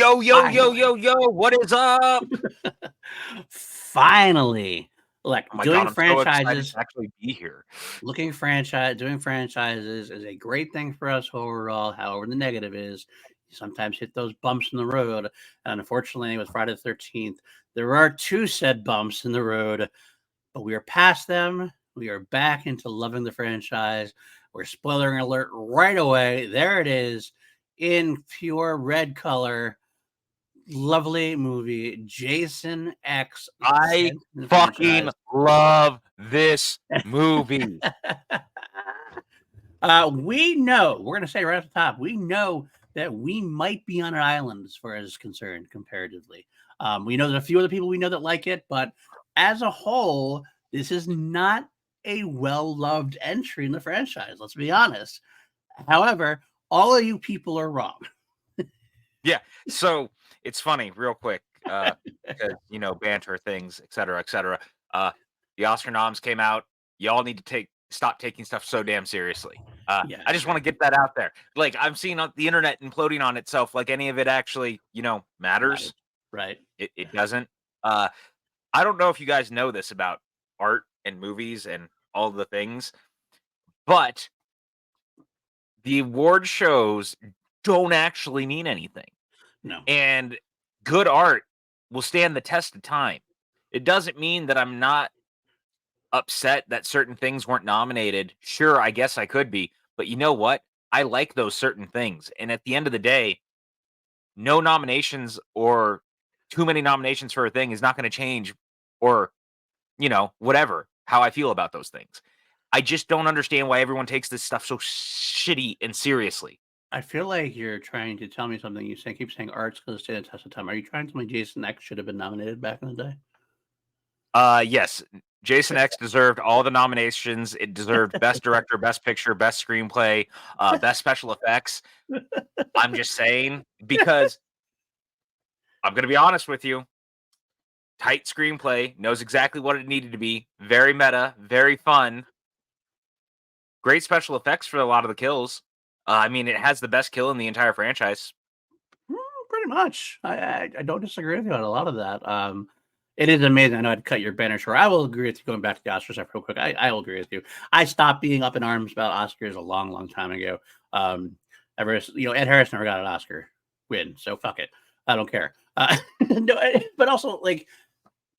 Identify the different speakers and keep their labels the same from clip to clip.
Speaker 1: Yo, yo, yo, yo, yo, what is up?
Speaker 2: Finally, like
Speaker 1: Oh my God,
Speaker 2: doing
Speaker 1: I'm so excited
Speaker 2: franchises,
Speaker 1: to actually be here.
Speaker 2: doing franchises is a great thing for us overall. However, the negative is you sometimes hit those bumps in the road. And unfortunately, with Friday the 13th, there are two said bumps in the road, but we are past them. We are back into loving the franchise. We're spoiler alert right away. There it is in pure red color. Lovely movie, Jason X.
Speaker 1: I
Speaker 2: The
Speaker 1: fucking
Speaker 2: franchise.
Speaker 1: love this movie.
Speaker 2: We know, we're going to say right off the top, we know that we might be on an island as far as concerned comparatively. We know there's a few other people we know that like it, but as a whole, this is not a well-loved entry in the franchise. Let's be honest. However, all of you people are wrong.
Speaker 1: Yeah, so it's funny, real quick, because banter things, etc., etc. Uh, the Oscar noms came out. Y'all need to stop taking stuff so damn seriously.
Speaker 2: Yeah,
Speaker 1: I just want to get that out there. Like I'm seeing the internet imploding on itself, like any of it actually, matters.
Speaker 2: right.
Speaker 1: It doesn't. Uh, I don't know if you guys know this about art and movies and all the things, but the award shows don't actually mean anything.
Speaker 2: No.
Speaker 1: And good art will stand the test of time. It doesn't mean that I'm not upset that certain things weren't nominated. Sure, I guess I could be, but you know what? I like those certain things. And at the end of the day, no nominations or too many nominations for a thing is not going to change or, whatever, how I feel about those things. I just don't understand why everyone takes this stuff so shitty and seriously.
Speaker 2: I feel like you're trying to tell me something. Keep saying art's going to stand the test of time. Are you trying to tell me Jason X should have been nominated back in the day?
Speaker 1: Yes. Jason X deserved all the nominations. It deserved Best Director, Best Picture, Best Screenplay, Best Special Effects. I'm just saying, because I'm going to be honest with you. Tight screenplay, knows exactly what it needed to be. Very meta, very fun. Great special effects for a lot of the kills. I mean, it has the best kill in the entire franchise.
Speaker 2: Pretty much. I don't disagree with you on a lot of that. It is amazing. I know I'd cut your banner short. I will agree with you going back to the Oscars stuff real quick. I will agree with you. I stopped being up in arms about Oscars a long, long time ago. Ed Harris never got an Oscar win, so fuck it. I don't care. No, but also, like,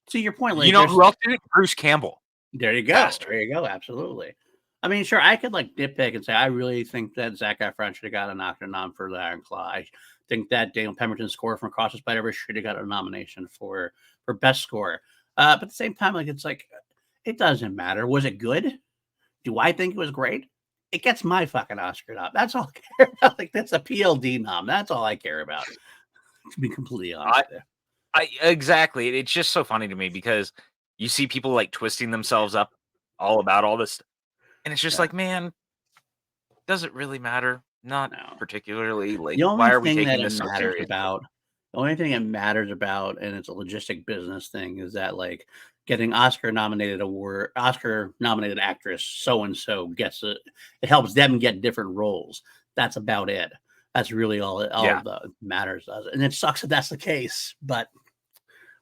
Speaker 2: to your point, like,
Speaker 1: You know who else did it? Bruce Campbell.
Speaker 2: there you go.
Speaker 1: Bastard.
Speaker 2: There you go. Absolutely. I mean, sure, I could like nitpick and say I really think that Zac Efron should have got an Oscar nom for the Iron Claw. I think that Daniel Pemberton's score from Across the Spider-Verse should have got a nomination for best score. But at the same time, like it's like it doesn't matter. Was it good? Do I think it was great? It gets my fucking Oscar nom. That's all I care about. Like that's a PLD nom. That's all I care about. To be completely honest with you.
Speaker 1: Exactly. It's just so funny to me because you see people like twisting themselves up all about all this, and it's just like, man, does it really matter? Not
Speaker 2: No.
Speaker 1: particularly. Like,
Speaker 2: The
Speaker 1: why
Speaker 2: only
Speaker 1: are we
Speaker 2: thing that
Speaker 1: taking
Speaker 2: it
Speaker 1: this so
Speaker 2: matters
Speaker 1: seriously?
Speaker 2: about, the only thing it matters about, and it's a logistic business thing, is that like getting Oscar nominated actress so and so gets it. It helps them get different roles. That's about it. That's really all
Speaker 1: Yeah.
Speaker 2: the matters does. And it sucks that that's the case, but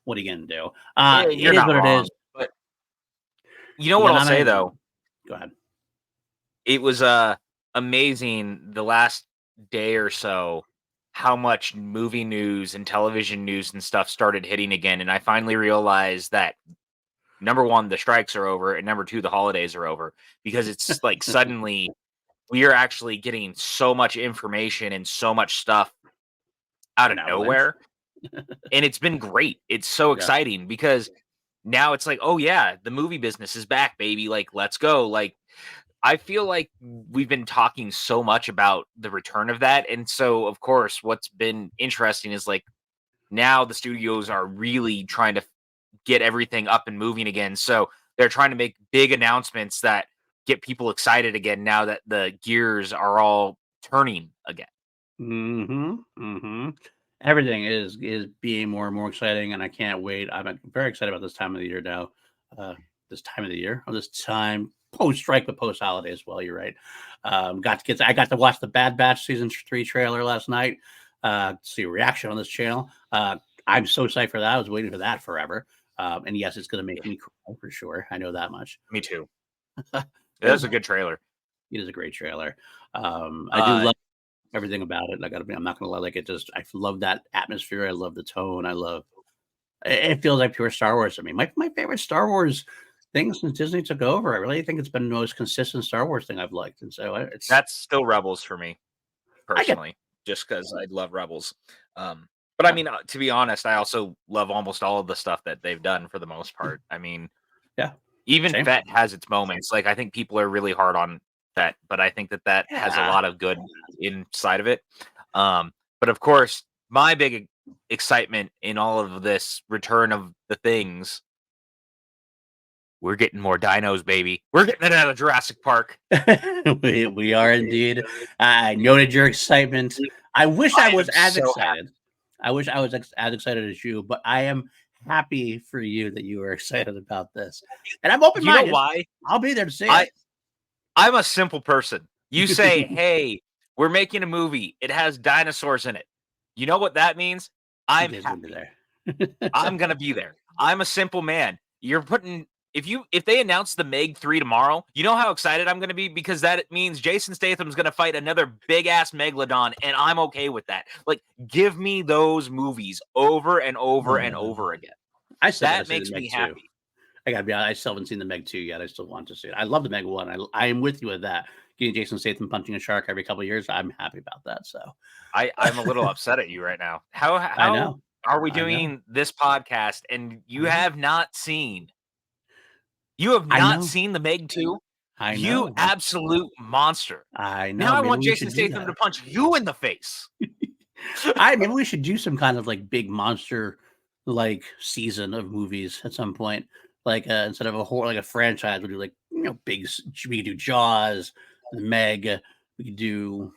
Speaker 2: what are you gonna do?
Speaker 1: You're
Speaker 2: It is
Speaker 1: not
Speaker 2: what it
Speaker 1: wrong.
Speaker 2: is.
Speaker 1: But you know
Speaker 2: You
Speaker 1: what
Speaker 2: got
Speaker 1: I'll say
Speaker 2: nominated.
Speaker 1: though?
Speaker 2: Go ahead.
Speaker 1: It was amazing the last day or so how much movie news and television news and stuff started hitting again, and I finally realized that number one, the strikes are over, and number two, the holidays are over, because it's like suddenly we are actually getting so much information and so much stuff out
Speaker 2: An
Speaker 1: of
Speaker 2: avalanche.
Speaker 1: nowhere, and it's been great. It's so
Speaker 2: Yeah.
Speaker 1: exciting because now it's like, oh yeah, the movie business is back, baby. Like, let's go. Like, I feel like we've been talking so much about the return of that. And so, of course, what's been interesting is like now the studios are really trying to get everything up and moving again. So they're trying to make big announcements that get people excited again now that the gears are all turning again.
Speaker 2: Mm-hmm. Mm-hmm. Everything is being more and more exciting, and I can't wait. I'm very excited about this time of the year now. This time of the year, or this time post strike, but post holiday as well. You're right. I got to watch the Bad Batch season 3 trailer last night. see a reaction on this channel. I'm so psyched for that. I was waiting for that forever. And yes, it's going to make me cry for sure. I know that much.
Speaker 1: Me too.
Speaker 2: It
Speaker 1: That was a good trailer.
Speaker 2: It is a great trailer. I do love everything about it. I'm not gonna lie, like I love that atmosphere. I love the tone. It feels like pure Star Wars to me. My favorite Star Wars thing since Disney took over. I really think it's been the most consistent Star Wars thing I've liked. And so
Speaker 1: that's still Rebels for me personally, just because I love Rebels. But I mean, to be honest, I also love almost all of the stuff that they've done for the most part. I mean,
Speaker 2: yeah.
Speaker 1: Even Fett has its moments. Like, I think people are really hard on Fett, but I think that has a lot of good inside of it. But of course, my big excitement in all of this return of the things, we're getting more dinos, baby. We're getting it out of Jurassic Park.
Speaker 2: we are indeed. I noted your excitement. I wish I was as excited. I wish I was as excited as you, but I am happy for you that you were excited about this. And I'm open-minded.
Speaker 1: You know why?
Speaker 2: I'll be there to see it.
Speaker 1: I'm a simple person. You say, hey, we're making a movie. It has dinosaurs in it. You know what that means? I'm happy. I'm going to be there. I'm a simple man. You're putting... If they announce the Meg 3 tomorrow, you know how excited I'm going to be? Because that means Jason Statham's going to fight another big-ass megalodon, and I'm okay with that. Like, give me those movies over and over and over again. That makes me happy.
Speaker 2: I gotta be honest, I still haven't seen the Meg 2 yet. I still want to see it. I love the Meg 1. I am with you with that. Getting Jason Statham punching a shark every couple of years, I'm happy about that. So
Speaker 1: I'm a little upset at you right now. How
Speaker 2: I know.
Speaker 1: Are we doing this podcast and you have not seen... You have not seen the Meg 2?
Speaker 2: I know.
Speaker 1: You absolute monster.
Speaker 2: I know.
Speaker 1: Now I want Jason Statham to punch you in the face.
Speaker 2: Maybe we should do some kind of like big monster like season of movies at some point. Like instead of a franchise, we'll do like we could do Jaws, the Meg. We could do...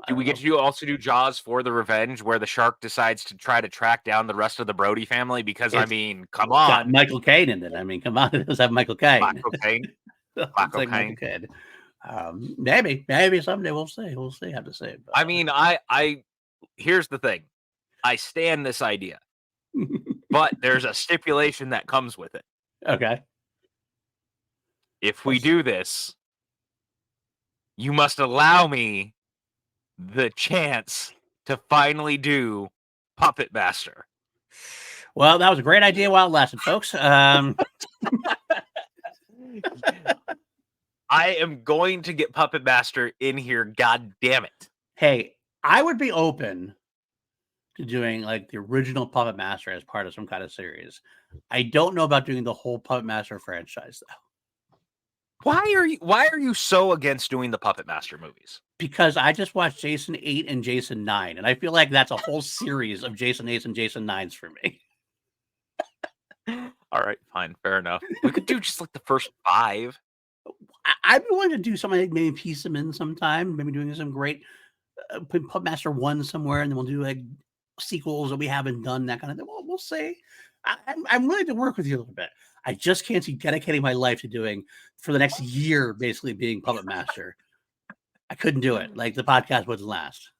Speaker 1: Do we get to also do Jaws for the Revenge, where the shark decides to try to track down the rest of the Brody family? Because, I mean, come on.
Speaker 2: Got Michael Caine in it. I mean, come on. It does have Michael Caine.
Speaker 1: Michael Caine.
Speaker 2: Maybe someday we'll see. We'll see. Have to say it.
Speaker 1: I mean, here's the thing. I stand this idea, but there's a stipulation that comes with it.
Speaker 2: Okay.
Speaker 1: If we do this, you must allow me the chance to finally do Puppet Master.
Speaker 2: Well, that was a great idea while it lasted, folks.
Speaker 1: I am going to get Puppet Master in here, god damn it.
Speaker 2: Hey, I would be open to doing like the original Puppet Master as part of some kind of series. I don't know about doing the whole Puppet Master franchise though.
Speaker 1: Why are you so against doing the Puppet Master movies?
Speaker 2: Because I just watched Jason 8 and Jason 9, and I feel like that's a whole series of Jason 8s and Jason 9s for me.
Speaker 1: All right, fine, fair enough. We could do just like the first 5.
Speaker 2: I'd be willing to do something like maybe piece them in sometime, maybe doing some great Puppet Master 1 somewhere, and then we'll do like sequels that we haven't done, that kind of thing. Well, we'll see. I'm willing to work with you a little bit. I just can't see dedicating my life to doing for the next year, basically being Puppet Master. I couldn't do it. Like the podcast wouldn't last.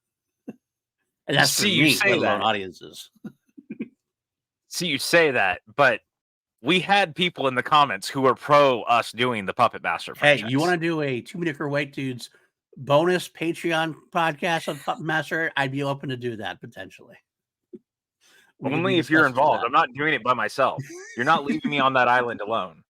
Speaker 2: And that's for me, let alone audiences.
Speaker 1: See, you say that, but we had people in the comments who were pro us doing the Puppet Master franchise.
Speaker 2: Hey, you want to do a Two Mediocre White Dudes bonus Patreon podcast on Puppet Master? I'd be open to do that potentially.
Speaker 1: Only if you're involved. I'm not doing it by myself. You're not leaving me on that island alone.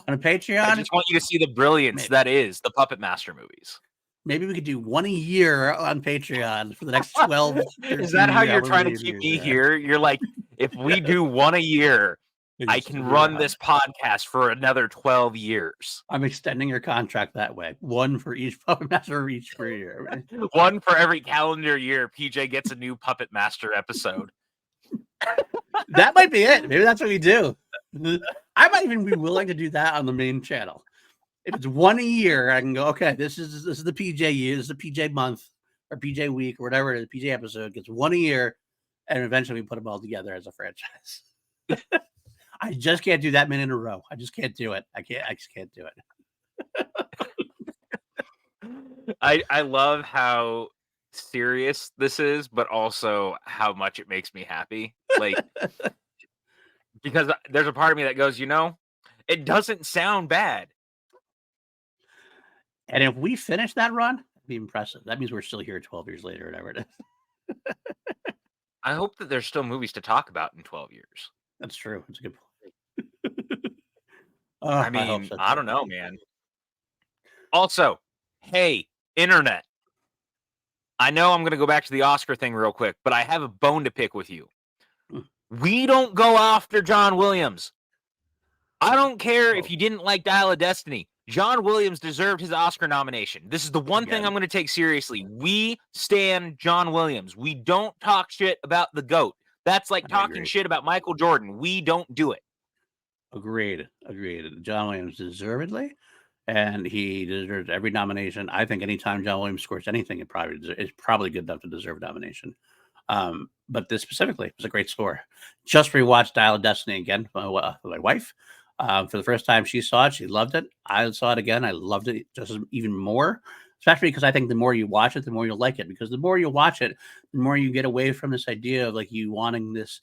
Speaker 2: On a Patreon?
Speaker 1: I just want you to see the brilliance that is the Puppet Master movies.
Speaker 2: Maybe we could do one a year on Patreon for the next 12.
Speaker 1: Is that how you're trying to keep me here? You're like, if we do one a year, I can run this podcast for another 12 years.
Speaker 2: I'm extending your contract that way. One for each Puppet Master each per year.
Speaker 1: One for every calendar year. PJ gets a new Puppet Master episode.
Speaker 2: That might be it. Maybe that's what we do. I might even be willing to do that on the main channel. If it's one a year, I can go, okay, this is the PJ year, this is the PJ month or PJ week or whatever it is, PJ episode gets one a year, and eventually we put them all together as a franchise. I just can't do that many in a row. I just can't do it. I just can't do it.
Speaker 1: I love how serious this is, but also how much it makes me happy. Like, because there's a part of me that goes, it doesn't sound bad.
Speaker 2: And if we finish that run, it'd be impressive. That means we're still here 12 years later, whatever it is.
Speaker 1: I hope that there's still movies to talk about in 12 years.
Speaker 2: That's true. That's a good point.
Speaker 1: I
Speaker 2: I hope
Speaker 1: mean,
Speaker 2: so
Speaker 1: I
Speaker 2: too.
Speaker 1: don't know, man. Also, hey, internet. I know I'm going to go back to the Oscar thing real quick, but I have a bone to pick with you.
Speaker 2: Hmm.
Speaker 1: We don't go after John Williams. I don't care if
Speaker 2: Oh,
Speaker 1: you didn't like Dial of Destiny. John Williams deserved his Oscar nomination. This is the one thing
Speaker 2: again,
Speaker 1: I'm going to take seriously. We stand John Williams. We don't talk shit about the GOAT. That's like
Speaker 2: I
Speaker 1: talking
Speaker 2: agree.
Speaker 1: shit about Michael Jordan. We don't do it.
Speaker 2: Agreed. Agreed. John Williams deservedly, and he deserves every nomination. I think anytime John Williams scores anything, it's probably good enough to deserve a nomination. But this specifically was a great score. Just rewatched Dial of Destiny again with my wife. For the first time she saw it, she loved it. I saw it again. I loved it even more, especially because I think the more you watch it, the more you'll like it. Because the more you watch it, the more you get away from this idea of like you wanting this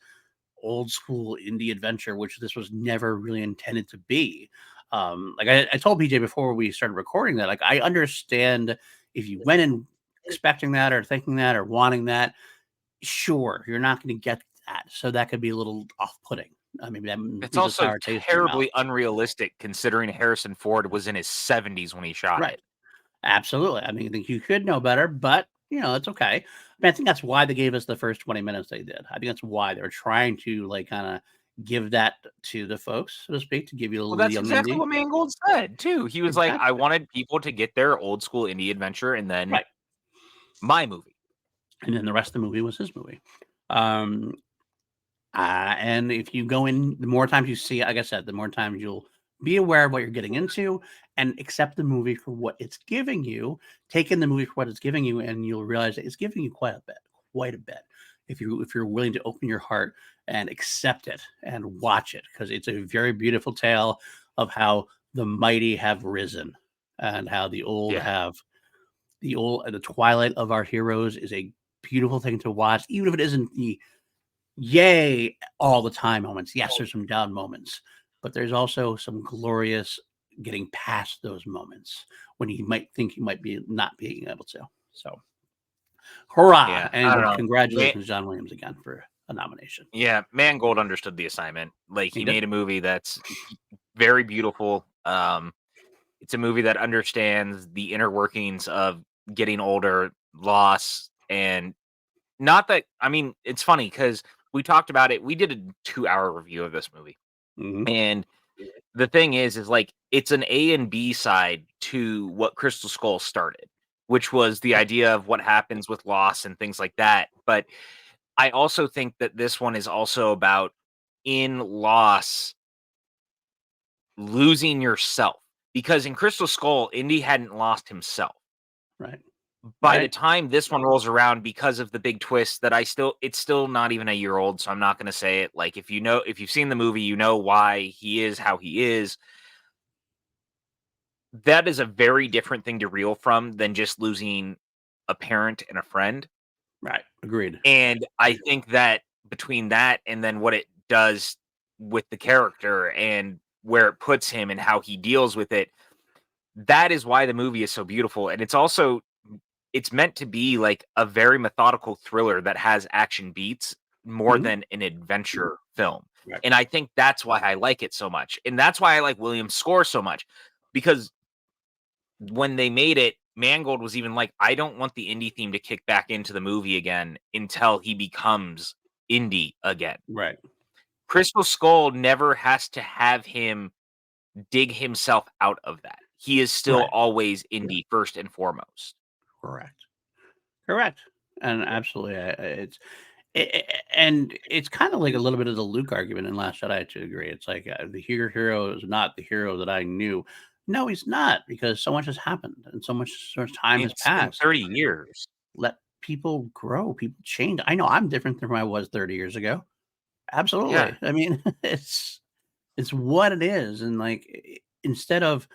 Speaker 2: old school indie adventure, which this was never really intended to be. Like I told PJ before we started recording that, like I understand if you went in expecting that or thinking that or wanting that, sure, you're not going to get that. So that could be a little off-putting. Maybe that
Speaker 1: It's
Speaker 2: leaves a
Speaker 1: also
Speaker 2: sour taste in your mouth.
Speaker 1: terribly unrealistic considering Harrison Ford was in his 70s when he shot
Speaker 2: Right.
Speaker 1: it.
Speaker 2: Absolutely. I mean, I think you should know better, but it's okay. I mean, I think that's why they gave us the first 20 minutes they did. I think that's why they're trying to like kind of give that to the folks, so to speak, to give you a
Speaker 1: Well,
Speaker 2: little
Speaker 1: that's
Speaker 2: young
Speaker 1: exactly
Speaker 2: indie.
Speaker 1: what Mangold said, too. He was like, I
Speaker 2: Exactly.
Speaker 1: wanted people to get their old school indie adventure and then
Speaker 2: Right.
Speaker 1: my movie.
Speaker 2: And then the rest of the movie was his movie. Um, and if you go in, the more times you see it, like I said, the more times you'll be aware of what you're getting into and accept the movie for what it's giving you. Take in the movie for what it's giving you, and you'll realize that it's giving you quite a bit, quite a bit. If you're willing to open your heart and accept it and watch it, because it's a very beautiful tale of how the mighty have risen and how
Speaker 1: Yeah.
Speaker 2: the twilight of our heroes is a beautiful thing to watch, even if it isn't the yay all the time moments. Yes, there's some down moments, but there's also some glorious getting past those moments when you might think you might be not being able to. So, hurrah!
Speaker 1: Yeah. I don't
Speaker 2: And
Speaker 1: know.
Speaker 2: congratulations, John Williams, again for a nomination.
Speaker 1: Yeah, Mangold understood the assignment. Like
Speaker 2: He
Speaker 1: he
Speaker 2: did.
Speaker 1: made a movie that's very beautiful. It's a movie that understands the inner workings of getting older, loss, and not that I mean, it's funny because we talked about it. We did a 2-hour review of this movie.
Speaker 2: Hmm.
Speaker 1: And the thing is like it's an A and B side to what Crystal Skull started, which was the idea of what happens with loss and things like that. But I also think that this one is also about in loss losing yourself because in Crystal Skull, Indy hadn't lost himself.
Speaker 2: Right.
Speaker 1: By the
Speaker 2: Right.
Speaker 1: time this one rolls around, because of the big twist that it's still not even a year old, so I'm not going to say it. Like if you've seen the movie, you know why he is how he is. That is a very different thing to reel from than just losing a parent and a friend.
Speaker 2: Right. Agreed.
Speaker 1: And I think that between that and then what it does with the character and where it puts him and how he deals with it, that is why the movie is so beautiful. And it's meant to be like a very methodical thriller that has action beats more
Speaker 2: Hmm.
Speaker 1: than an adventure film.
Speaker 2: Right.
Speaker 1: And I think that's why I like it so much. And that's why I like Williams' score so much because when they made it, Mangold was even like, I don't want the indie theme to kick back into the movie again until he becomes indie again.
Speaker 2: Right.
Speaker 1: Crystal Skull never has to have him dig himself out of that. He is still
Speaker 2: Right.
Speaker 1: always indie first and foremost.
Speaker 2: Correct. Correct. And absolutely, and it's kind of like a little bit of the Luke argument in Last Jedi. To agree, it's like the hero is not the hero that I knew. No, he's not, because so much has happened and so much time has
Speaker 1: It's been
Speaker 2: passed.
Speaker 1: 30 years.
Speaker 2: Let people grow, people change. I know I'm different than I was 30 years ago.
Speaker 1: Yeah.
Speaker 2: Absolutely. I mean, it's what it is, and like instead of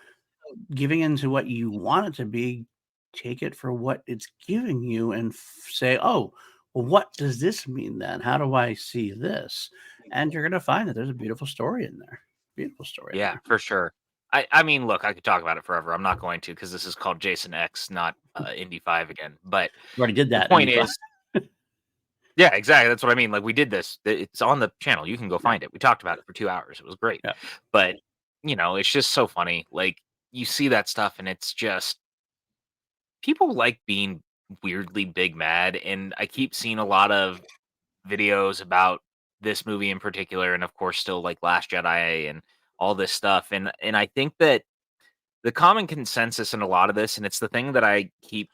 Speaker 2: giving into what you want it to be, take it for what it's giving you and say, oh, well, what does this mean then? How do I see this? And you're going to find that there's a beautiful story in there. Beautiful story in
Speaker 1: Yeah,
Speaker 2: there.
Speaker 1: for sure. I mean, look, I could talk about it forever. I'm not going to because this is called Jason X, not Indy 5 again. But
Speaker 2: We already did
Speaker 1: the
Speaker 2: that.
Speaker 1: point is, yeah, exactly. That's what I mean. Like we did this. It's on the channel. You can go
Speaker 2: Yeah.
Speaker 1: find it. We talked about it for 2 hours. It was great.
Speaker 2: Yeah.
Speaker 1: But it's just so funny. Like you see that stuff, and it's just people like being weirdly big mad. And I keep seeing a lot of videos about this movie in particular, and of course, still like Last Jedi and all this stuff. And I think that the common consensus in a lot of this, and it's the thing that I keep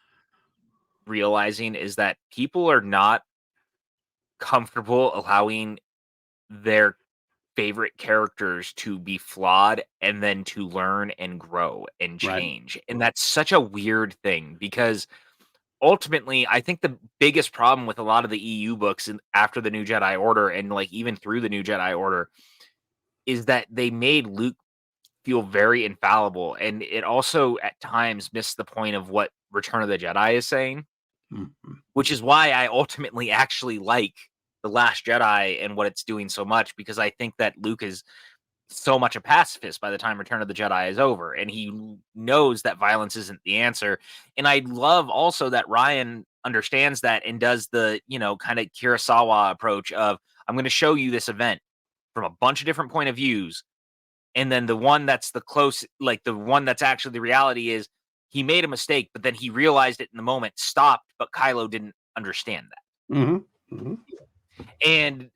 Speaker 1: realizing, is that people are not comfortable allowing their favorite characters to be flawed and then to learn and grow and
Speaker 2: Right.
Speaker 1: change. And that's such a weird thing because ultimately, I think the biggest problem with a lot of the EU books and after the New Jedi Order and like even through the New Jedi Order is that they made Luke feel very infallible, and it also at times missed the point of what Return of the Jedi is saying,
Speaker 2: Mhm.
Speaker 1: which is why I ultimately actually like The Last Jedi and what it's doing so much because I think that Luke is so much a pacifist by the time Return of the Jedi is over, and he knows that violence isn't the answer. And I love also that Ryan understands that and does the, kind of Kurosawa approach of I'm going to show you this event from a bunch of different point of views. And then the one that's the close, like the one that's actually the reality is he made a mistake, but then he realized it in the moment, stopped, but Kylo didn't understand that.
Speaker 2: Mhm. Mhm.
Speaker 1: And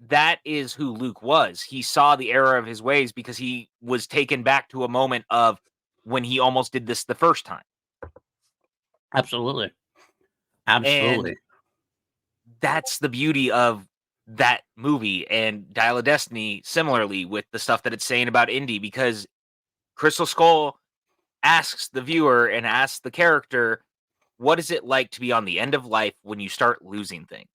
Speaker 1: that is who Luke was. He saw the error of his ways because he was taken back to a moment of when he almost did this the first time.
Speaker 2: Absolutely.
Speaker 1: And
Speaker 2: Absolutely.
Speaker 1: that's the beauty of that movie and Dial of Destiny, similarly with the stuff that it's saying about Indy, because Crystal Skull asks the viewer and asks the character, what is it like to be on the end of life when you start losing things?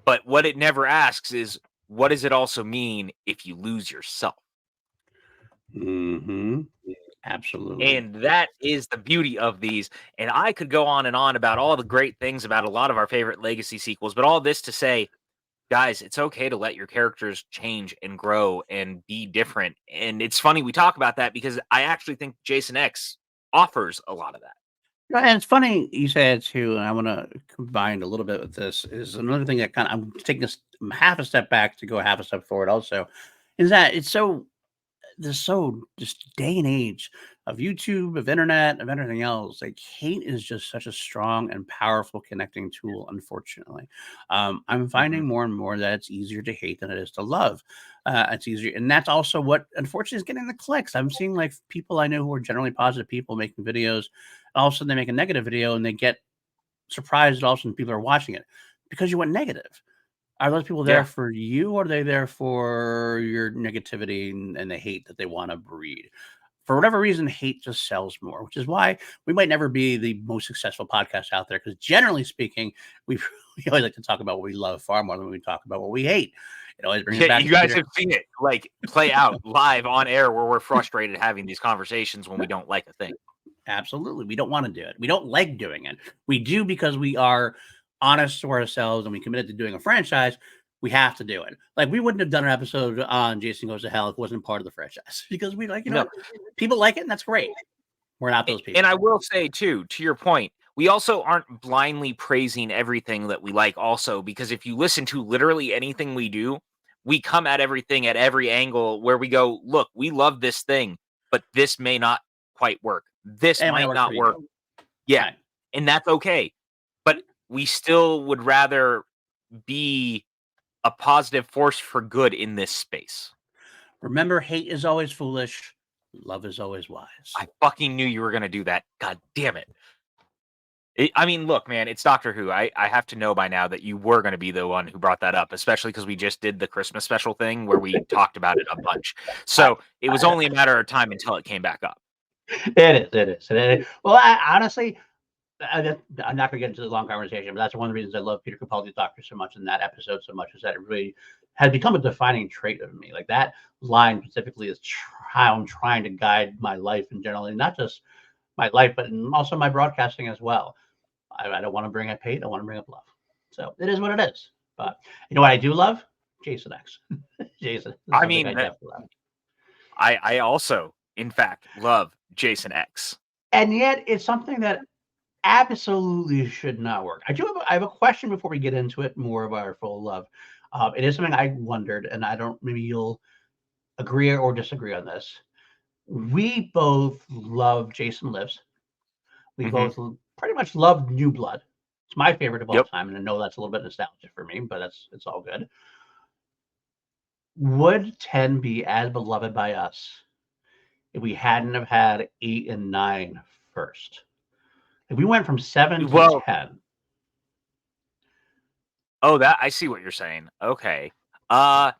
Speaker 1: But what it never asks is, what does it also mean if you lose yourself?
Speaker 2: Mhm. Absolutely.
Speaker 1: And that is the beauty of these. And I could go on and on about all the great things about a lot of our favorite legacy sequels, but all this to say, guys, it's okay to let your characters change and grow and be different. And it's funny we talk about that because I actually think Jason X offers a lot of that.
Speaker 2: And it's funny you say it too, and I want to combine a little bit with this. Is another thing that kind of I'm taking half a step back to go half a step forward. Also, is that it's so there's so just day and age of YouTube, of internet, of everything else. Like hate is just such a strong and powerful connecting tool. Unfortunately, I'm
Speaker 1: Mhm.
Speaker 2: finding more and more that it's easier to hate than it is to love. It's easier, and that's also what unfortunately is getting the clicks. I'm seeing like people I know who are generally positive people making videos, and all of a sudden they make a negative video and they get surprised. All of a sudden people are watching it because you went negative. Are those people there
Speaker 1: Yeah.
Speaker 2: for you, or are they there for your negativity and the hate that they want to breed? For whatever reason, hate just sells more, which is why we might never be the most successful podcast out there. Because generally speaking, we we always like to talk about what we love far more than we talk about what we hate. It always brings us
Speaker 1: Yeah,
Speaker 2: back
Speaker 1: you
Speaker 2: to
Speaker 1: guys
Speaker 2: Peter.
Speaker 1: have seen it like play out live on air where we're frustrated having these conversations when we don't like a thing.
Speaker 2: Absolutely. We don't want to do it. We don't like doing it. We do because we are honest to ourselves and we committed to doing a franchise. We have to do it. Like we wouldn't have done an episode on Jason Goes to Hell if it wasn't part of the franchise because we like, you know
Speaker 1: No.
Speaker 2: what? People like it and that's great. We're not those
Speaker 1: And
Speaker 2: people.
Speaker 1: I will say too, to your point, we also aren't blindly praising everything that we like also because if you listen to literally anything we do, we come at everything at every angle where we go, look, we love this thing, but this may not quite work. This
Speaker 2: It might
Speaker 1: might
Speaker 2: work for
Speaker 1: not
Speaker 2: you.
Speaker 1: work. Yeah.
Speaker 2: Right.
Speaker 1: And that's okay. But we still would rather be a positive force for good in this space.
Speaker 2: Remember, hate is always foolish. Love is always wise.
Speaker 1: I fucking knew you were going to do that. God damn it. I mean, look, man, it's Doctor Who. I have to know by now that you were going to be the one who brought that up, especially because we just did the Christmas special thing where we talked about it a bunch.
Speaker 2: I,
Speaker 1: So it was only a matter of time until it came back up.
Speaker 2: it is. It is. It is. Well, honestly, I'm not going to get into the long conversation, but that's one of the reasons I love Peter Capaldi's Doctor so much and that episode so much is that it really has become a defining trait of me. Like that line specifically is how I'm trying to guide my life in general, and not just my life, but also my broadcasting as well. I don't want to bring up hate. I want to bring up love. So it is what it is. But you know what I do love? Jason X. Jason is
Speaker 1: I
Speaker 2: something I
Speaker 1: mean,
Speaker 2: definitely love.
Speaker 1: I also, in fact, love Jason X.
Speaker 2: And yet it's something that absolutely should not work. I have a question before we get into it more of our full love. It is something I wondered, and I don't, maybe you'll agree or disagree on this. We both love Jason Lives. We
Speaker 1: Mm-hmm.
Speaker 2: both pretty much love New Blood. It's my favorite of all
Speaker 1: Yep.
Speaker 2: time, and I know that's a little bit nostalgic for me, but it's all good. Would 10 be as beloved by us if we hadn't have had 8 and 9 first? If we went from 7 to
Speaker 1: Well,
Speaker 2: 10,
Speaker 1: oh, that I see what you're saying. Okay. Uh,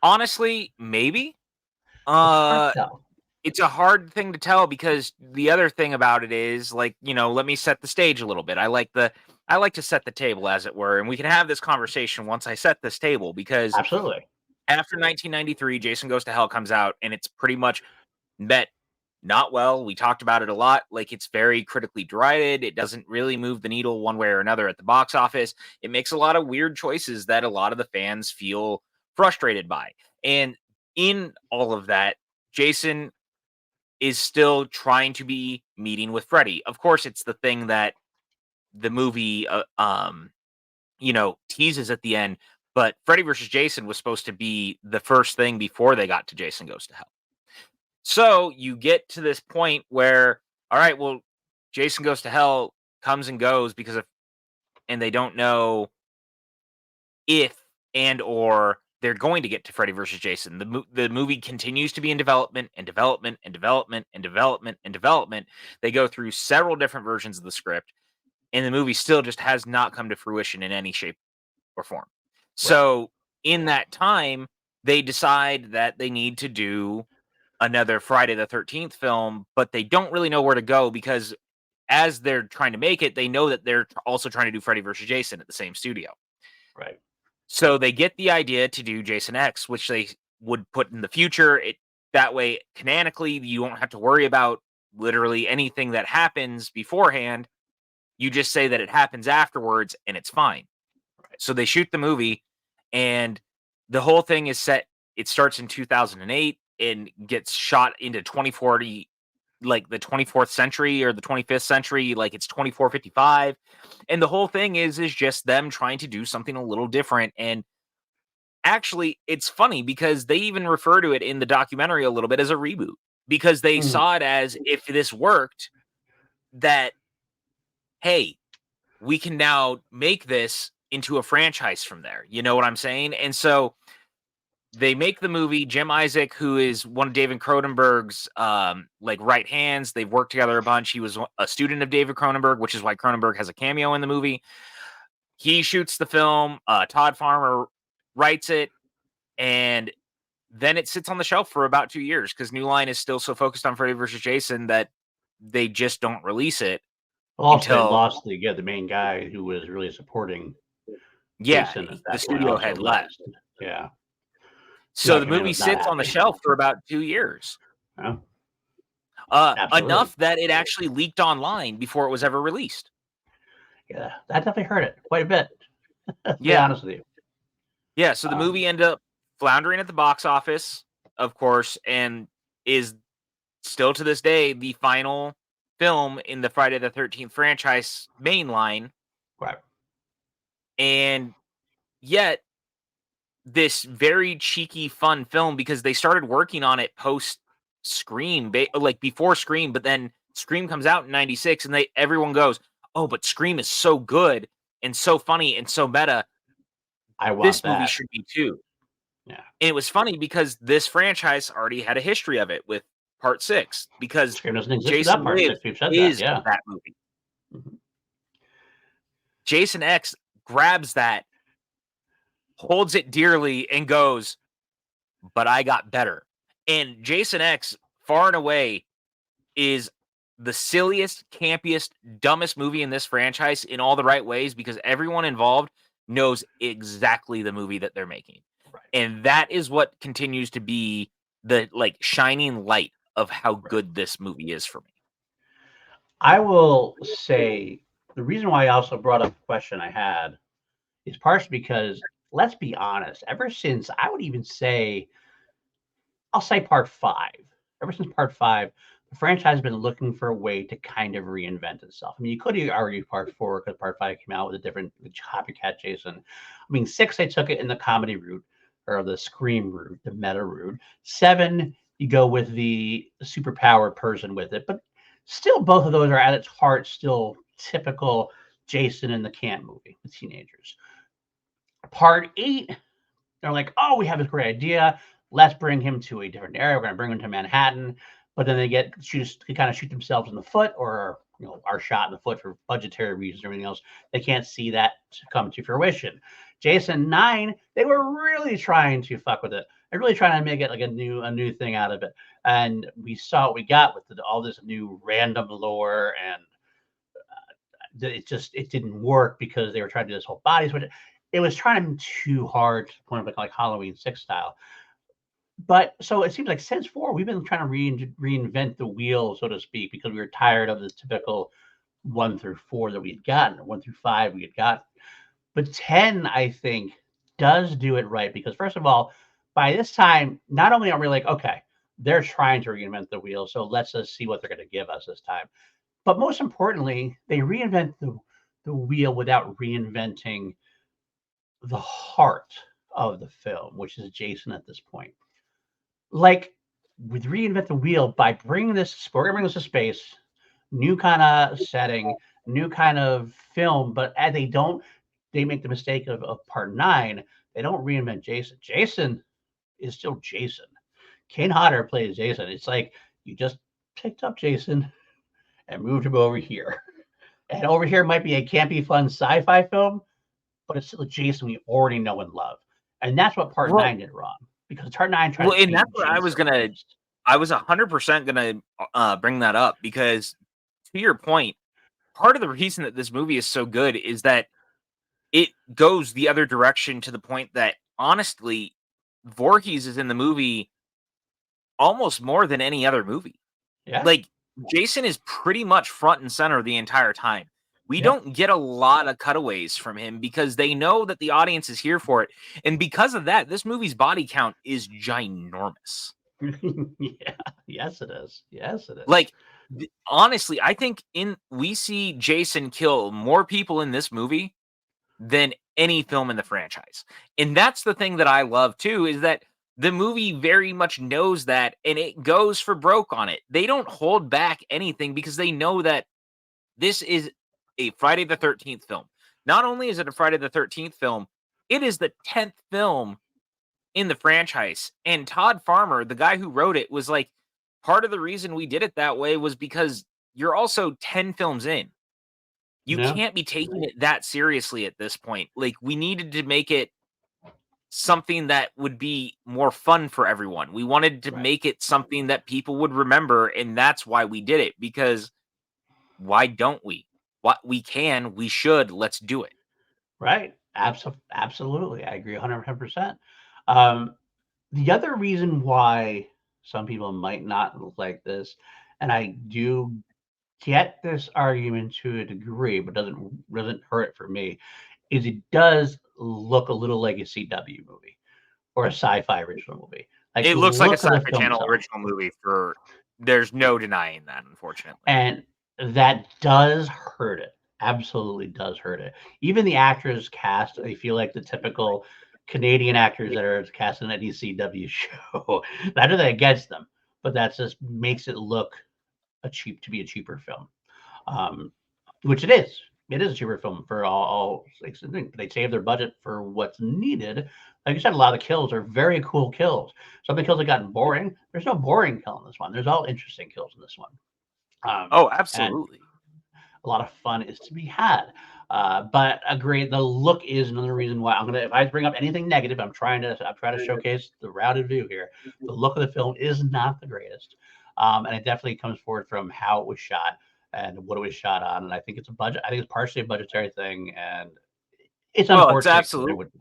Speaker 1: honestly, maybe.
Speaker 2: it's hard
Speaker 1: Uh,
Speaker 2: to tell.
Speaker 1: it's a hard thing to tell because the other thing about it is like, let me set the stage a little bit. I like to set the table as it were, and we can have this conversation once I set this table because
Speaker 2: Absolutely.
Speaker 1: after 1993, Jason Goes to Hell comes out and it's pretty much met not well. We talked about it a lot. Like it's very critically derided. It doesn't really move the needle one way or another at the box office. It makes a lot of weird choices that a lot of the fans feel frustrated by. And in all of that, Jason is still trying to be meeting with Freddy. Of course, it's the thing that the movie, teases at the end. But Freddy versus Jason was supposed to be the first thing before they got to Jason Goes to Hell. So you get to this point where, all right, well, Jason Goes to Hell comes and goes and they don't know if and or they're going to get to Freddy versus Jason. The movie continues to be in development and development and development and development and development. They go through several different versions of the script, and the movie still just has not come to fruition in any shape or form.
Speaker 2: Right.
Speaker 1: So in that time, they decide that they need to do another Friday the 13th film, but they don't really know where to go because as they're trying to make it, they know that they're also trying to do Freddy versus Jason at the same studio.
Speaker 2: Right.
Speaker 1: So they get the idea to do Jason X, which they would put in the future. That way, canonically, you don't have to worry about literally anything that happens beforehand. You just say that it happens afterwards and it's fine. So they shoot the movie and the whole thing is set. It starts in 2008 and gets shot into 2040, like the 24th century or the 25th century, like it's 2455. And the whole thing is just them trying to do something a little different. And actually, it's funny because they even refer to it in the documentary a little bit as a reboot because they
Speaker 2: Mhm.
Speaker 1: saw it as if this worked, that, hey, we can now make this into a franchise from there. You know what I'm saying? And so they make the movie. Jim Isaac, who is one of David Cronenberg's like right hands, they've worked together a bunch. He was a student of David Cronenberg, which is why Cronenberg has a cameo in the movie. He shoots the film. Todd Farmer writes it, and then it sits on the shelf for about 2 years because New Line is still so focused on Freddy versus Jason that they just don't release it
Speaker 2: Also, they
Speaker 1: until
Speaker 2: lost the main guy who was really supporting
Speaker 1: yeah,
Speaker 2: Jason at
Speaker 1: the
Speaker 2: that point.
Speaker 1: studio
Speaker 2: Also
Speaker 1: head left.
Speaker 2: left. Yeah,
Speaker 1: So the
Speaker 2: documentary
Speaker 1: movie
Speaker 2: was not
Speaker 1: sits on the
Speaker 2: happy.
Speaker 1: shelf for about 2 years.
Speaker 2: Yeah, absolutely.
Speaker 1: Enough that it actually leaked online before it was ever released.
Speaker 2: Yeah, that definitely hurt it quite a bit. To be
Speaker 1: Yeah.
Speaker 2: honest with you.
Speaker 1: Yeah, so the movie ended up floundering at the box office, of course, and is still to this day the final film in the Friday the 13th franchise mainline.
Speaker 2: Right.
Speaker 1: And yet, this very cheeky, fun film because they started working on it post Scream, like before Scream, but then Scream comes out in '96, and everyone goes, "Oh, but Scream is so good and so funny and so meta.
Speaker 2: I want
Speaker 1: This movie
Speaker 2: that.
Speaker 1: should be too."
Speaker 2: Yeah.
Speaker 1: And it was funny because this franchise already had a history of it with Part 6 because
Speaker 2: Scream doesn't exist without
Speaker 1: Jason
Speaker 2: part
Speaker 1: Lives
Speaker 2: six. We've said that.
Speaker 1: is
Speaker 2: Yeah.
Speaker 1: that movie.
Speaker 2: Mhm.
Speaker 1: Jason X grabs that, holds it dearly, and goes, "But I got better." And Jason X, far and away, is the silliest, campiest, dumbest movie in this franchise in all the right ways because everyone involved knows exactly the movie that they're making.
Speaker 2: Right.
Speaker 1: And that is what continues to be the like shining light of how
Speaker 2: Right.
Speaker 1: good this movie is for me.
Speaker 2: I will say the reason why I also brought up the question I had is partially because, let's be honest, ever since I would even say, I'll say part five, ever since part five, the franchise has been looking for a way to kind of reinvent itself. I mean, you could argue part four because part five came out with a different copycat Jason. I mean, six, they took it in the comedy route or the scream route, the meta route. Seven, you go with the superpower person with it, but still, both of those are at its heart still typical Jason in the camp movie with teenagers. Part eight, they're like, oh, we have this great idea. Let's bring him to a different area. We're going to bring him to Manhattan. But then they kind of shoot themselves in the foot, or are shot in the foot for budgetary reasons or everything else. They can't see that come to fruition. Jason 9, they were really trying to fuck with it. They're really trying to make it like a new thing out of it. And we saw what we got with all this new random lore, and it didn't work because they were trying to do this whole body switch. It was trying too hard to the point of like Halloween 6 style. But so it seems like since 4, we've been trying to reinvent the wheel, so to speak, because we were tired of the typical 1 through 4 that we had gotten, or 1 through 5 we had gotten. But 10, I think, does do it right because, first of all, by this time, not only are we like, okay, they're trying to reinvent the wheel, so let's just see what they're going to give us this time. But most importantly, they reinvent the wheel without reinventing the heart of the film, which is Jason at this point. Like, with reinvent the wheel by bringing this, we're gonna bring this to space, new kind of setting, new kind of film, but as they make the mistake of part 9. They don't reinvent Jason. Jason is still Jason. Kane Hodder plays Jason. It's like you just picked up Jason and moved him over here. And over here might be a campy, fun sci-fi film, but it's still a Jason we already know and love. And that's what part
Speaker 1: Well,
Speaker 2: 9 did wrong. Because part 9 tried to
Speaker 1: and
Speaker 2: change
Speaker 1: that's what I was
Speaker 2: Jason.
Speaker 1: gonna. I was 100% gonna bring that up because, to your point, part of the reason that this movie is so good is that it goes the other direction to the point that honestly, Voorhees is in the movie almost more than any other movie.
Speaker 2: Yeah.
Speaker 1: Like, Jason is pretty much front and center the entire time. We
Speaker 2: Yeah.
Speaker 1: don't get a lot of cutaways from him because they know that the audience is here for it. And because of that, this movie's body count is ginormous.
Speaker 2: Yeah. Yes, it is. Yes, it is.
Speaker 1: Like, honestly, I think we see Jason kill more people in this movie than any film in the franchise. And that's the thing that I love too, is that the movie very much knows that and it goes for broke on it. They don't hold back anything because they know that this is a Friday the 13th film. Not only is it a Friday the 13th film, it is the 10th film in the franchise. And Todd Farmer, the guy who wrote it, was like, part of the reason we did it that way was because you're also 10 films in. You
Speaker 2: Yeah.
Speaker 1: can't be taking it that seriously at this point. Like, we needed to make it something that would be more fun for everyone. We wanted to
Speaker 2: Right.
Speaker 1: make it something that people would remember, and that's why we did it. Because why don't we? What we can, we should. Let's do it.
Speaker 2: Right. Absolutely. I agree 110%. Um, the other reason why some people might not like this, and I do get this argument to a degree, but doesn't hurt it for me, is it does look a little like a CW movie or a sci-fi original movie. Like
Speaker 1: It
Speaker 2: the
Speaker 1: looks like a
Speaker 2: look of the
Speaker 1: Sci-Fi
Speaker 2: film
Speaker 1: Channel
Speaker 2: itself.
Speaker 1: original movie. There's no denying that, unfortunately.
Speaker 2: And that does hurt it. Absolutely does hurt it. Even the actors cast, I feel like the typical Canadian actors that are cast in any CW show. Not that against them, but that just makes it look to be a cheaper film. Um, which it is. It is a cheaper film for all they save their budget for what's needed. Like you said, a lot of the kills are very cool kills. Some of the kills have gotten boring. There's no boring kill in this one. There's all interesting kills in this one.
Speaker 1: Oh,
Speaker 2: And
Speaker 1: absolutely.
Speaker 2: a lot of fun is to be had. But agree, the look is another reason why if I bring up anything negative, I'm trying to showcase the rounded view here. The look of the film is not the greatest, and it definitely comes forward from how it was shot and what it was shot on. And I think it's a budget. I think it's partially a budgetary thing, and it's
Speaker 1: Oh,
Speaker 2: unfortunate because it would.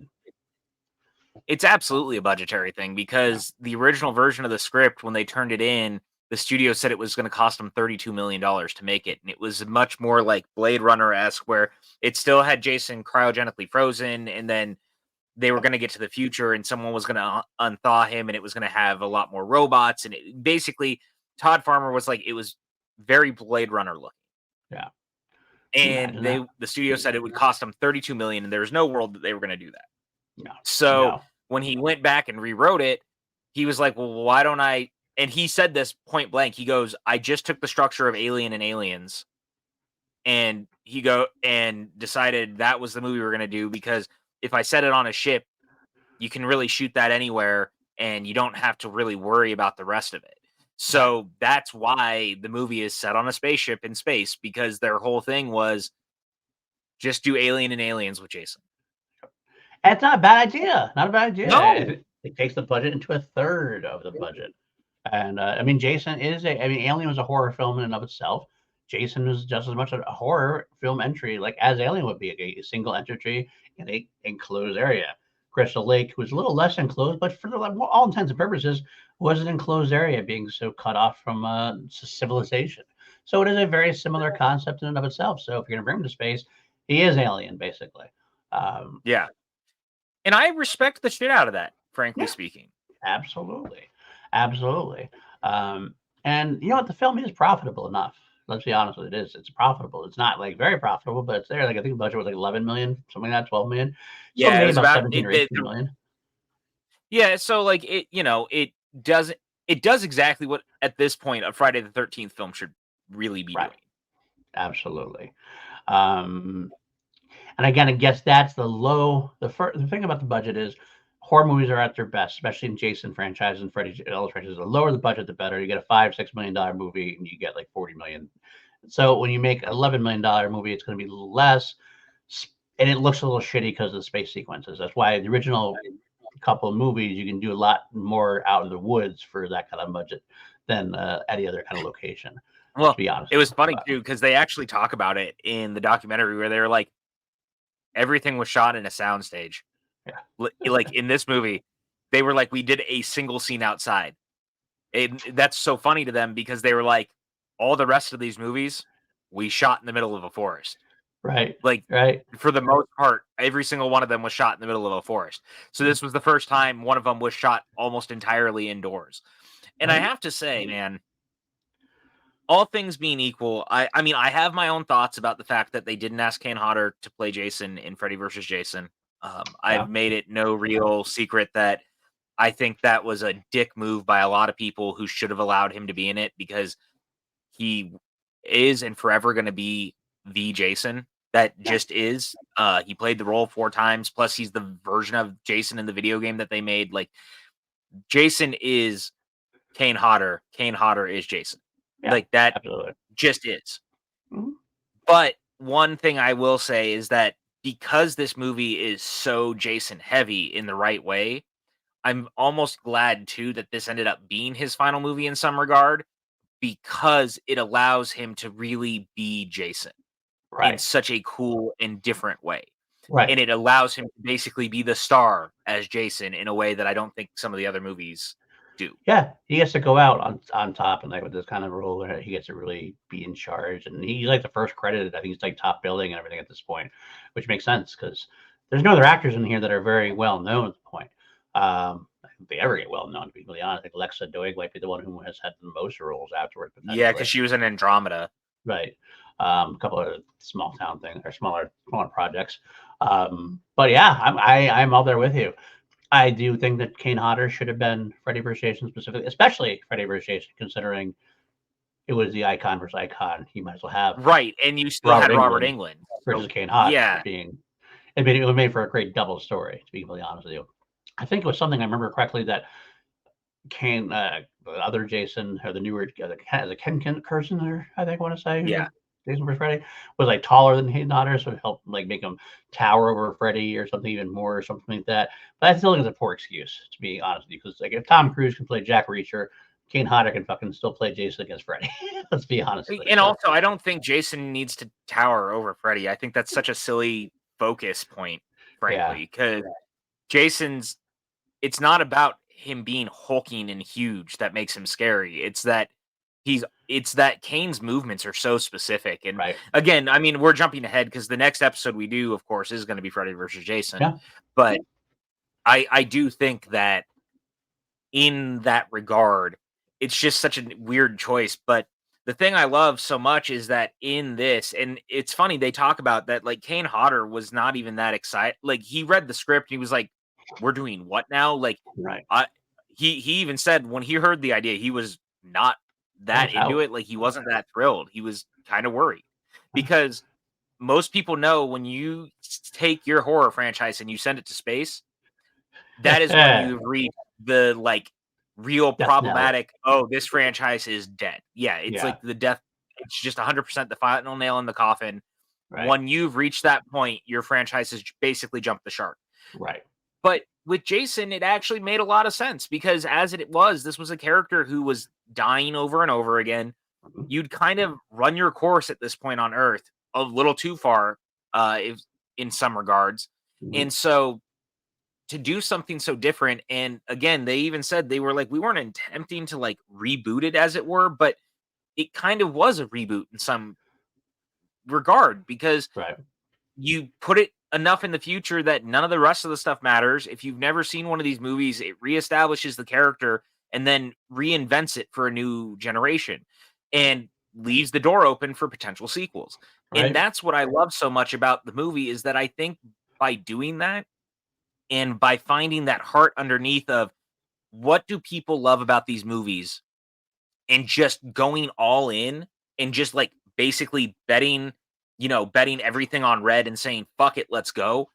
Speaker 1: it's absolutely a budgetary thing
Speaker 2: Yeah.
Speaker 1: because the original version of the script, when they turned it in, the studio said it was going to cost them $32 million to make it. And it was much more like Blade Runner-esque, where it still had Jason cryogenically frozen, and then they were going to get to the future and someone was going to unthaw him, and it was going to have a lot more robots. And basically, Todd Farmer was like, it was very Blade Runner looking.
Speaker 2: Yeah.
Speaker 1: And the studio said it would cost them $32 million, and there was no world that they were going to do that.
Speaker 2: No.
Speaker 1: So when he went back and rewrote it, he was like, well, why don't I? And he said this point blank. He goes, I just took the structure of Alien and Aliens, and decided that was the movie we were going to do, because if I set it on a ship, you can really shoot that anywhere, and you don't have to really worry about the rest of it. So that's why the movie is set on a spaceship in space, because their whole thing was just do Alien and Aliens with Jason.
Speaker 2: It's not a bad idea. Not a bad idea.
Speaker 1: No.
Speaker 2: It takes the budget into a third of the budget. And I mean, Alien was a horror film in and of itself. Jason was just as much a horror film entry, like as Alien would be, a single entry in a enclosed area. Crystal Lake was a little less enclosed, but for all intents and purposes, was an enclosed area, being so cut off from civilization. So it is a very similar concept in and of itself. So if you're going to bring him to space, he is Alien, basically.
Speaker 1: Yeah. And I respect the shit out of that, frankly speaking.
Speaker 2: Absolutely. Absolutely. And you know what? The film is profitable enough. Let's be honest with it. It's profitable. It's not like very profitable, but it's there. Like I think the budget was like 11 million, something like that, 12 million.
Speaker 1: Yeah,
Speaker 2: so
Speaker 1: it was
Speaker 2: about
Speaker 1: about
Speaker 2: 17 or 18 million.
Speaker 1: Yeah, so like it does exactly what at this point a Friday the 13th film should really be doing.
Speaker 2: Absolutely. And again, I guess that's the thing about the budget is horror movies are at their best, especially in Jason franchises and Freddy Ellis franchises. The lower the budget, the better. You get a $5-6 million movie and you get like 40 million. So when you make an $11 million movie, it's going to be less, and it looks a little shitty because of the space sequences. That's why the original couple of movies, you can do a lot more out in the woods for that kind of budget than any other kind of location.
Speaker 1: Well,
Speaker 2: to be honest,
Speaker 1: it was funny too, because they actually talk about it in the documentary where they were like, everything was shot in a soundstage.
Speaker 2: Yeah.
Speaker 1: Like in this movie, they were like, we did a single scene outside. That's so funny to them, because they were like, all the rest of these movies, we shot in the middle of a forest.
Speaker 2: Right.
Speaker 1: Like,
Speaker 2: right.
Speaker 1: For the most part, every single one of them was shot in the middle of a forest. So this was the first time one of them was shot almost entirely indoors. And I have to say, man, all things being equal, I mean, I have my own thoughts about the fact that they didn't ask Kane Hodder to play Jason in Freddy vs. Jason. I've made it no real secret that I think that was a dick move by a lot of people who should have allowed him to be in it, because he is and forever going to be the Jason that just is. He played the role 4 times, plus he's the version of Jason in the video game that they made. Like, Jason is Kane Hodder. Kane Hodder is Jason. Like that
Speaker 2: absolutely.
Speaker 1: Just is.
Speaker 2: Mm-hmm.
Speaker 1: But one thing I will say is that because this movie is so Jason heavy in the right way, I'm almost glad too that this ended up being his final movie in some regard, because it allows him to really be Jason in such a cool and different way.
Speaker 2: Right.
Speaker 1: And it allows him to basically be the star as Jason in a way that I don't think some of the other movies do.
Speaker 2: Yeah, he gets to go out on top, and like with this kind of role where he gets to really be in charge, and he's like the first credited. I think he's like top billing and everything at this point, which makes sense because there's no other actors in here that are very well known at the point. I think they ever get well known, to be really honest. Like Alexa Doig might be the one who has had the most roles afterward.
Speaker 1: Yeah, because she was in Andromeda.
Speaker 2: Right. A couple of small town things or smaller projects. But yeah, I'm all there with you. I do think that Kane Hodder should have been Freddy vs. Jason specifically, especially Freddy vs. Jason, considering it was the icon versus icon. You might as well have
Speaker 1: and you still had Robert Englund
Speaker 2: versus Kane Hodder.
Speaker 1: Yeah,
Speaker 2: it was made for a great double story. To be completely honest with you, I think it was something I remember correctly that Kane, the other Jason, or the newer, the Ken Kirsten, or I think I want to say, Jason vs. Freddy was like taller than Kane Hodder, so it helped like make him tower over Freddy or something even more, or something like that. But I still think it's a poor excuse, to be honest with you, because like if Tom Cruise can play Jack Reacher, Kane Hodder can fucking still play Jason against Freddy. Let's be honest.
Speaker 1: And also, I don't think Jason needs to tower over Freddy. I think that's such a silly focus point, frankly, because Jason's. It's not about him being hulking and huge that makes him scary. It's that it's that Kane's movements are so specific. And
Speaker 2: Right.
Speaker 1: again, I mean, we're jumping ahead because the next episode we do, of course, is going to be Freddy versus Jason.
Speaker 2: Yeah.
Speaker 1: But I do think that in that regard, it's just such a weird choice. But the thing I love so much is that in this, and it's funny, they talk about that, like Kane Hodder was not even that excited. Like he read the script and he was like, we're doing what now? Like
Speaker 2: Right.
Speaker 1: I he even said when he heard the idea, he was not that into
Speaker 2: Out.
Speaker 1: it. Like he wasn't that thrilled. He was kind of worried because most people know when you take your horror franchise and you send it to space, that is when you reach the like real
Speaker 2: Death knell.
Speaker 1: problematic. Oh, this franchise is dead. Yeah, it's like the death. It's just 100% the final nail in the coffin.
Speaker 2: Right.
Speaker 1: When you've reached that point, your franchise has basically jumped the shark.
Speaker 2: Right.
Speaker 1: But with Jason, it actually made a lot of sense because as it was, this was a character who was dying over and over again. You'd kind of run your course at this point on Earth a little too far, if in some regards, and so to do something so different. And again, they even said they were like, we weren't attempting to like reboot it as it were, but it kind of was a reboot in some regard because you put it enough in the future that none of the rest of the stuff matters. If you've never seen one of these movies, it reestablishes the character and then reinvents it for a new generation and leaves the door open for potential sequels. And that's what I love so much about the movie is that I think by doing that, and by finding that heart underneath of what do people love about these movies and just going all in and just like basically betting, betting everything on red and saying, fuck it, let's go.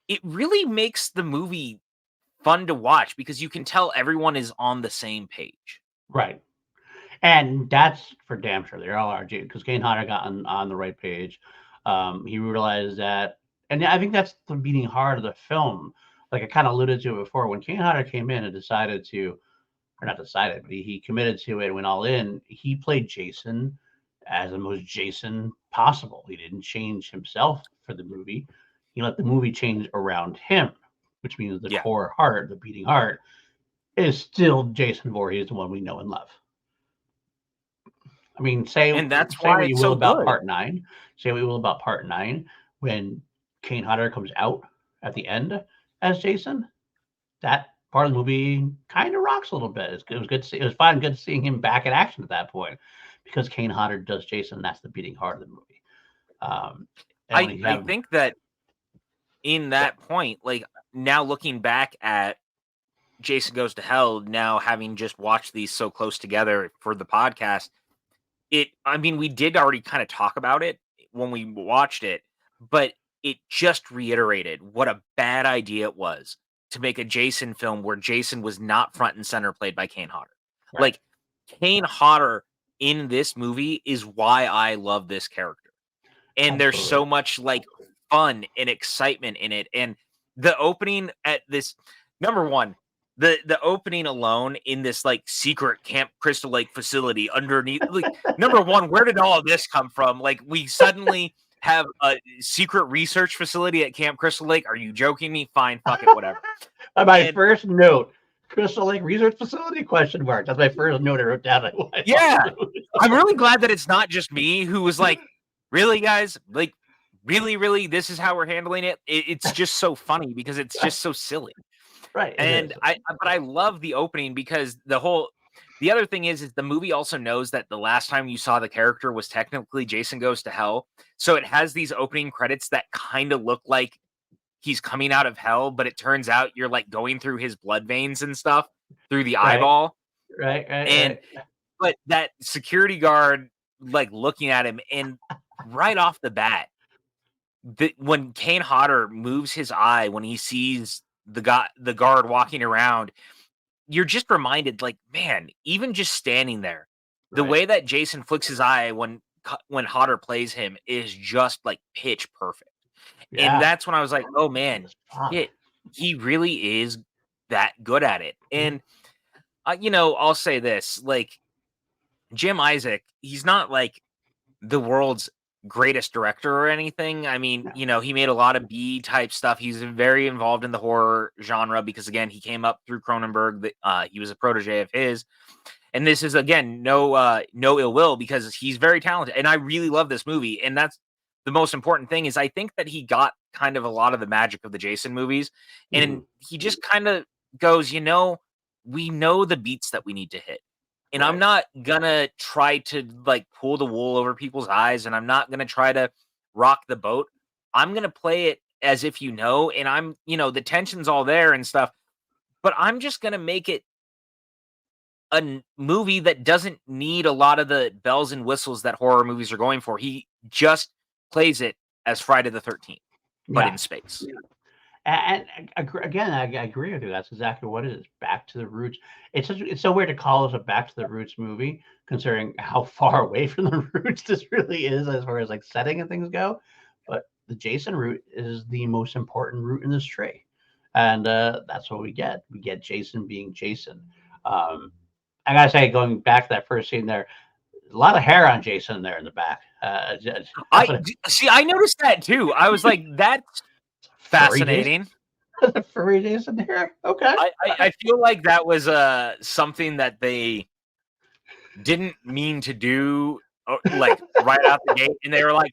Speaker 1: It really makes the movie fun to watch because you can tell everyone is on the same page.
Speaker 2: Right. And that's for damn sure. They all are, because Kane Hodder got on the right page. He realized that, and I think that's the beating heart of the film. Like I kind of alluded to it before, when Kane Hodder came in and decided to, or not decided, but he committed to it and went all in, he played Jason as the most Jason possible. He didn't change himself for the movie. He let the movie change around him, which means the core heart, the beating heart, is still Jason Voorhees, the one we know and love. I mean, say what you will about Part 9. Say what you will about Part 9 when Kane Hodder comes out at the end as Jason. That part of the movie kind of rocks a little bit. It was good. It was fun, good seeing him back in action at that point because Kane Hodder does Jason. That's the beating heart of the movie.
Speaker 1: I think that in that point, like now looking back at Jason Goes to Hell, now having just watched these so close together for the podcast, I mean, we did already kind of talk about it when we watched it, but it just reiterated what a bad idea it was to make a Jason film where Jason was not front and center played by Kane Hodder.
Speaker 2: Right.
Speaker 1: Like Kane Hodder in this movie is why I love this character. And there's so much like fun and excitement in it. And the opening at this, number one, the opening alone in this like secret Camp Crystal Lake facility underneath, like number one, where did all of this come from? Like we suddenly have a secret research facility at Camp Crystal Lake. Are you joking me? Fine, fuck it, whatever.
Speaker 2: My first note, Crystal Lake Research Facility, question mark. That's my first note I wrote down.
Speaker 1: Yeah. I'm really glad that it's not just me who was like, really, guys? Like, really, this is how we're handling it? It's just so funny because it's just so silly.
Speaker 2: Right.
Speaker 1: And I love the opening because the other thing is the movie also knows that the last time you saw the character was technically Jason Goes to Hell. So it has these opening credits that kind of look like he's coming out of hell, but it turns out you're like going through his blood veins and stuff through the eyeball.
Speaker 2: Right.
Speaker 1: But that security guard like looking at him, and right off the bat, when Kane Hodder moves his eye when he sees the guard walking around, you're just reminded, like, man, even just standing there, the way that Jason flicks his eye when Hodder plays him is just like pitch perfect. Yeah. And that's when I was like, oh man, he really is that good at it. And I'll say this, like Jim Isaac, he's not like the world's greatest director or anything. I mean, you know, he made a lot of B type stuff. He's very involved in the horror genre because again, he came up through Cronenberg. He was a protege of his. And this is again no ill will because he's very talented. And I really love this movie. And that's the most important thing is I think that he got kind of a lot of the magic of the Jason movies. And he just kind of goes, you know, we know the beats that we need to hit. And I'm
Speaker 2: Right.
Speaker 1: not gonna try to like pull the wool over people's eyes, and I'm not gonna try to rock the boat. I'm gonna play it as if you know, and I'm, you know, the tension's all there and stuff, but I'm just gonna make it a movie that doesn't need a lot of the bells and whistles that horror movies are going for. He just plays it as Friday the 13th, but
Speaker 2: Yeah.
Speaker 1: in space.
Speaker 2: Again, I agree with you. That's exactly what it is. Back to the roots. It's so weird to call this a back to the roots movie, considering how far away from the roots this really is as far as like setting and things go. But the Jason root is the most important root in this tree, and that's what we get. We get Jason being Jason. Um, I gotta say, going back to that first scene there, a lot of hair on Jason there in the back.
Speaker 1: See. I noticed that too. I was like, that's
Speaker 2: Furry Jason,
Speaker 1: fascinating.
Speaker 2: furry Jason here. Okay.
Speaker 1: I feel like that was something that they didn't mean to do, like right out the gate, and they were like,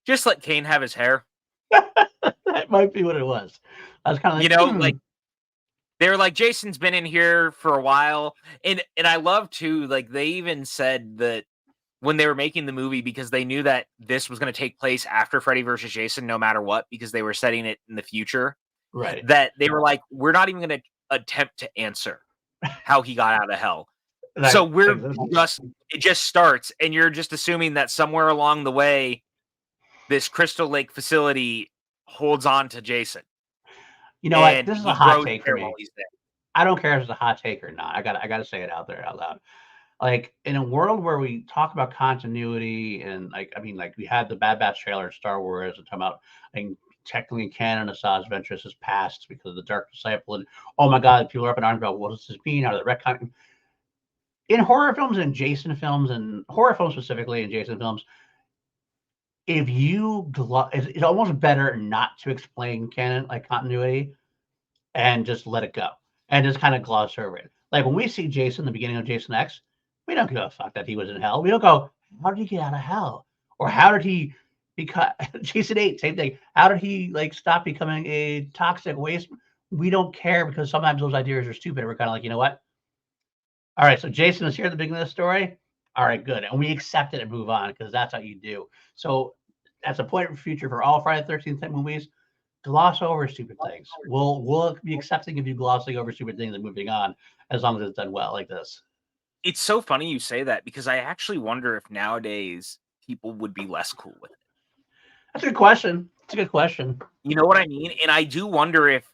Speaker 1: just let Kane have his hair.
Speaker 2: That might be what it was. I was kind of
Speaker 1: You
Speaker 2: like,
Speaker 1: know, like they were like, Jason's been in here for a while, and I love too. Like they even said that when they were making the movie because they knew that this was going to take place after Freddy versus Jason, no matter what, because they were setting it in the future.
Speaker 2: right.
Speaker 1: That they were like, we're not even going to attempt to answer how he got out of hell. So it just starts, and you're just assuming that somewhere along the way, this Crystal Lake facility holds on to Jason,
Speaker 2: You know what?
Speaker 1: and
Speaker 2: This is a
Speaker 1: he
Speaker 2: hot
Speaker 1: grows
Speaker 2: take for
Speaker 1: hair while
Speaker 2: me.
Speaker 1: he's there.
Speaker 2: I don't care if it's a hot take or not. I gotta say it out there out loud. Like in a world where we talk about continuity and like I mean like we had the Bad Batch trailer in Star Wars and talking about I mean technically canon Asajj Ventress is past because of the Dark Disciple and oh my god people are up in arms about what does this mean? Are the retcon in horror films and Jason films and horror films specifically in Jason films, if you it's almost better not to explain canon like continuity and just let it go and just kind of gloss over it. Like when we see Jason, the beginning of Jason X, we don't give a fuck that he was in hell. We don't go, how did he get out of hell? Or how did he become Jason 8, same thing. How did he like stop becoming a toxic waste? We don't care because sometimes those ideas are stupid. We're kind of like, you know what? All right, so Jason is here at the beginning of the story. All right, good. And we accept it and move on because that's how you do. So as a point of future for all Friday the 13th type movies, gloss over stupid things. We'll be accepting of you glossing over stupid things and moving on as long as it's done well like this.
Speaker 1: It's so funny you say that because I actually wonder if nowadays people would be less cool with it.
Speaker 2: That's a good question. It's a good question.
Speaker 1: You know what I mean? And I do wonder if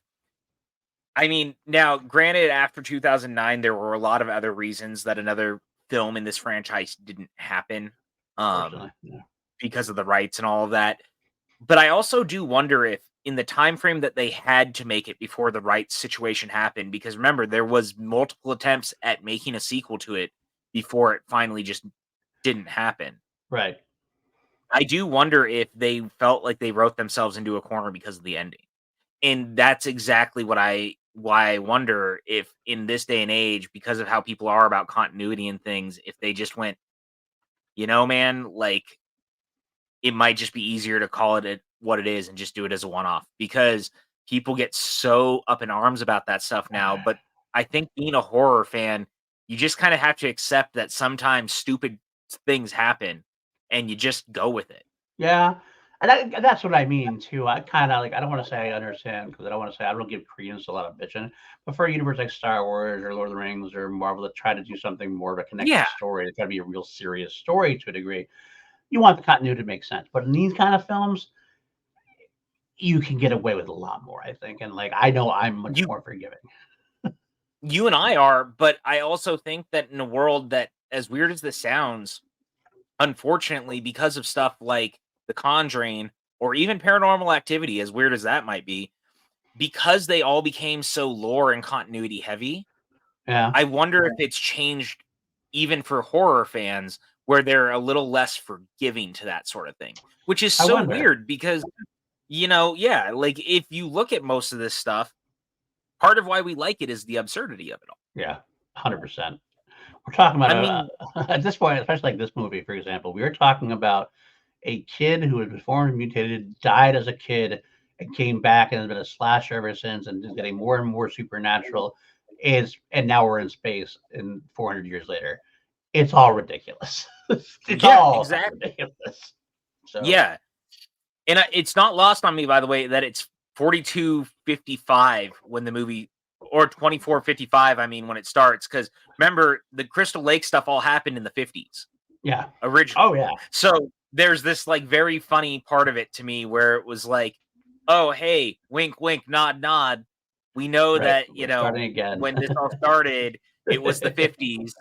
Speaker 1: I mean, now granted after 2009 there were a lot of other reasons that another film in this franchise didn't happen
Speaker 2: Unfortunately, yeah.
Speaker 1: because of the rights and all of that. But I also do wonder if in the time frame that they had to make it before the rights situation happened because remember there was multiple attempts at making a sequel to it before it finally just didn't happen.
Speaker 2: Right.
Speaker 1: I do wonder if they felt like they wrote themselves into a corner because of the ending. And that's exactly why I wonder if in this day and age, because of how people are about continuity and things, if they just went, you know, man, like it might just be easier to call it what it is and just do it as a one-off because people get so up in arms about that stuff now. But I think being a horror fan, you just kind of have to accept that sometimes stupid things happen and you just go with it.
Speaker 2: Yeah. And that's what I mean too. I kind of like I don't want to say I understand because I don't want to say I don't give credence to a lot of bitching. But for a universe like Star Wars or Lord of the Rings or Marvel that try to do something more of a connected
Speaker 1: Yeah.
Speaker 2: story, it's got to be a real serious story to a degree. You want the continuity to make sense. But in these kind of films, you can get away with a lot more, I think. And like I know I'm much
Speaker 1: You
Speaker 2: more forgiving.
Speaker 1: you and I are, but I also think that in a world that as weird as this sounds, unfortunately, because of stuff like The Conjuring or even Paranormal Activity, as weird as that might be, because they all became so lore and continuity heavy,
Speaker 2: Yeah.
Speaker 1: I wonder if it's changed even for horror fans where they're a little less forgiving to that sort of thing, which is
Speaker 2: I
Speaker 1: so
Speaker 2: wonder.
Speaker 1: weird because, yeah, like if you look at most of this stuff, part of why we like it is the absurdity of it all.
Speaker 2: Yeah, 100%. We're talking about
Speaker 1: I mean,
Speaker 2: at this point, especially like this movie, for example, we were talking about a kid who was born and mutated, died as a kid, and came back and has been a slasher ever since, and is getting more and more supernatural. And now we're in space, and 400 years later, it's all ridiculous. It's
Speaker 1: yeah,
Speaker 2: all
Speaker 1: exactly.
Speaker 2: ridiculous. So
Speaker 1: Yeah, and it's not lost on me, by the way, that it's 42:55 when the movie, or 24:55. I mean, when it starts, because remember the Crystal Lake stuff all happened in the 50s.
Speaker 2: yeah.
Speaker 1: Originally.
Speaker 2: Oh yeah.
Speaker 1: So there's this like very funny part of it to me where it was like, oh hey, wink wink, nod nod. We know
Speaker 2: Right.
Speaker 1: that
Speaker 2: We're starting again.
Speaker 1: when this all started, it was the 50s.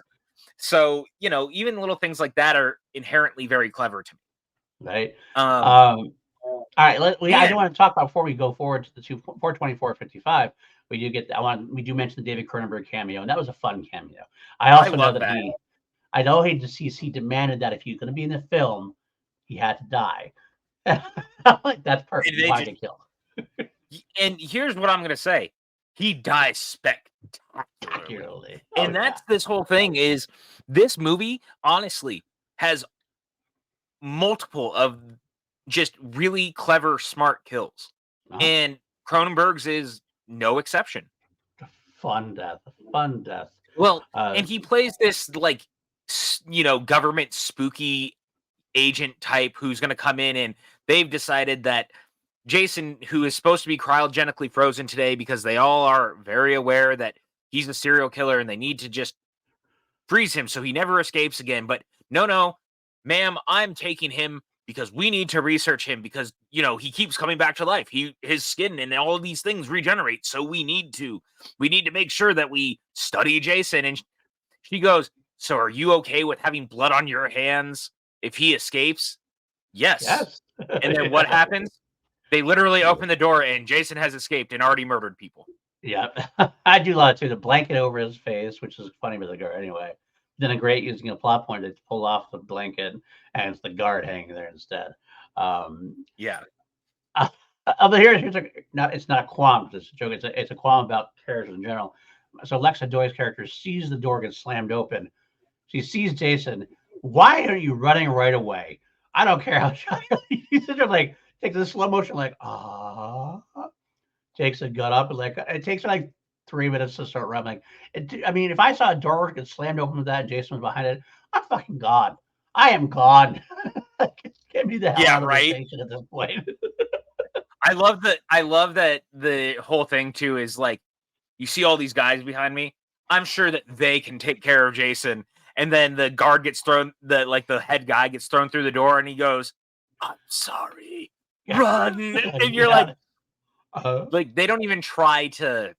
Speaker 1: So even little things like that are inherently very clever to me.
Speaker 2: Right.
Speaker 1: Um,
Speaker 2: All right. I do
Speaker 1: and
Speaker 2: want to talk about before we go forward to the 424:55. We do mention the David Cronenberg cameo, and that was a fun cameo. I also know
Speaker 1: love
Speaker 2: that
Speaker 1: that.
Speaker 2: I know he demanded that if he's going to be in the film, he had to die. Like that's perfect.
Speaker 1: They
Speaker 2: Why
Speaker 1: just-
Speaker 2: get killed?
Speaker 1: And here's what I'm gonna say: he dies spectacularly.
Speaker 2: Spectacularly.
Speaker 1: And that's this whole thing is this movie honestly has multiple of just really clever, smart kills.
Speaker 2: Uh-huh.
Speaker 1: And Cronenberg's is no exception.
Speaker 2: Fun death. Fun death.
Speaker 1: Well, and he plays this like government spooky agent type who's going to come in, and they've decided that Jason, who is supposed to be cryogenically frozen today because they all are very aware that he's a serial killer and they need to just freeze him so he never escapes again. But no, ma'am, I'm taking him because we need to research him because, he keeps coming back to life. His skin and all of these things regenerate. So we need to make sure that we study Jason. And she goes, so are you okay with having blood on your hands if he escapes? Yes. And then what happens? They literally open the door and Jason has escaped and already murdered people.
Speaker 2: Yeah, I do love it too. The blanket over his face, which is funny with the guard anyway. Then a great using a plot point to pull off the blanket, and it's the guard hanging there instead.
Speaker 1: Yeah.
Speaker 2: But here's it's not a qualm. It's a joke. It's a qualm about characters in general. So Lexa Doy's character sees the door get slammed open. She sees Jason. Why are you running right away? I don't care how he's like takes a slow motion like takes a gun up and like it takes like 3 minutes to start running. I mean, if I saw a door get slammed open with that and Jason was behind it, I'm fucking gone. I am gone. Get me the hell out of the station at this point.
Speaker 1: I love that the whole thing too is like you see all these guys behind me. I'm sure that they can take care of Jason. And then the guard gets thrown, the head guy gets thrown through the door and he goes, I'm sorry. Run. And you're like they don't even try to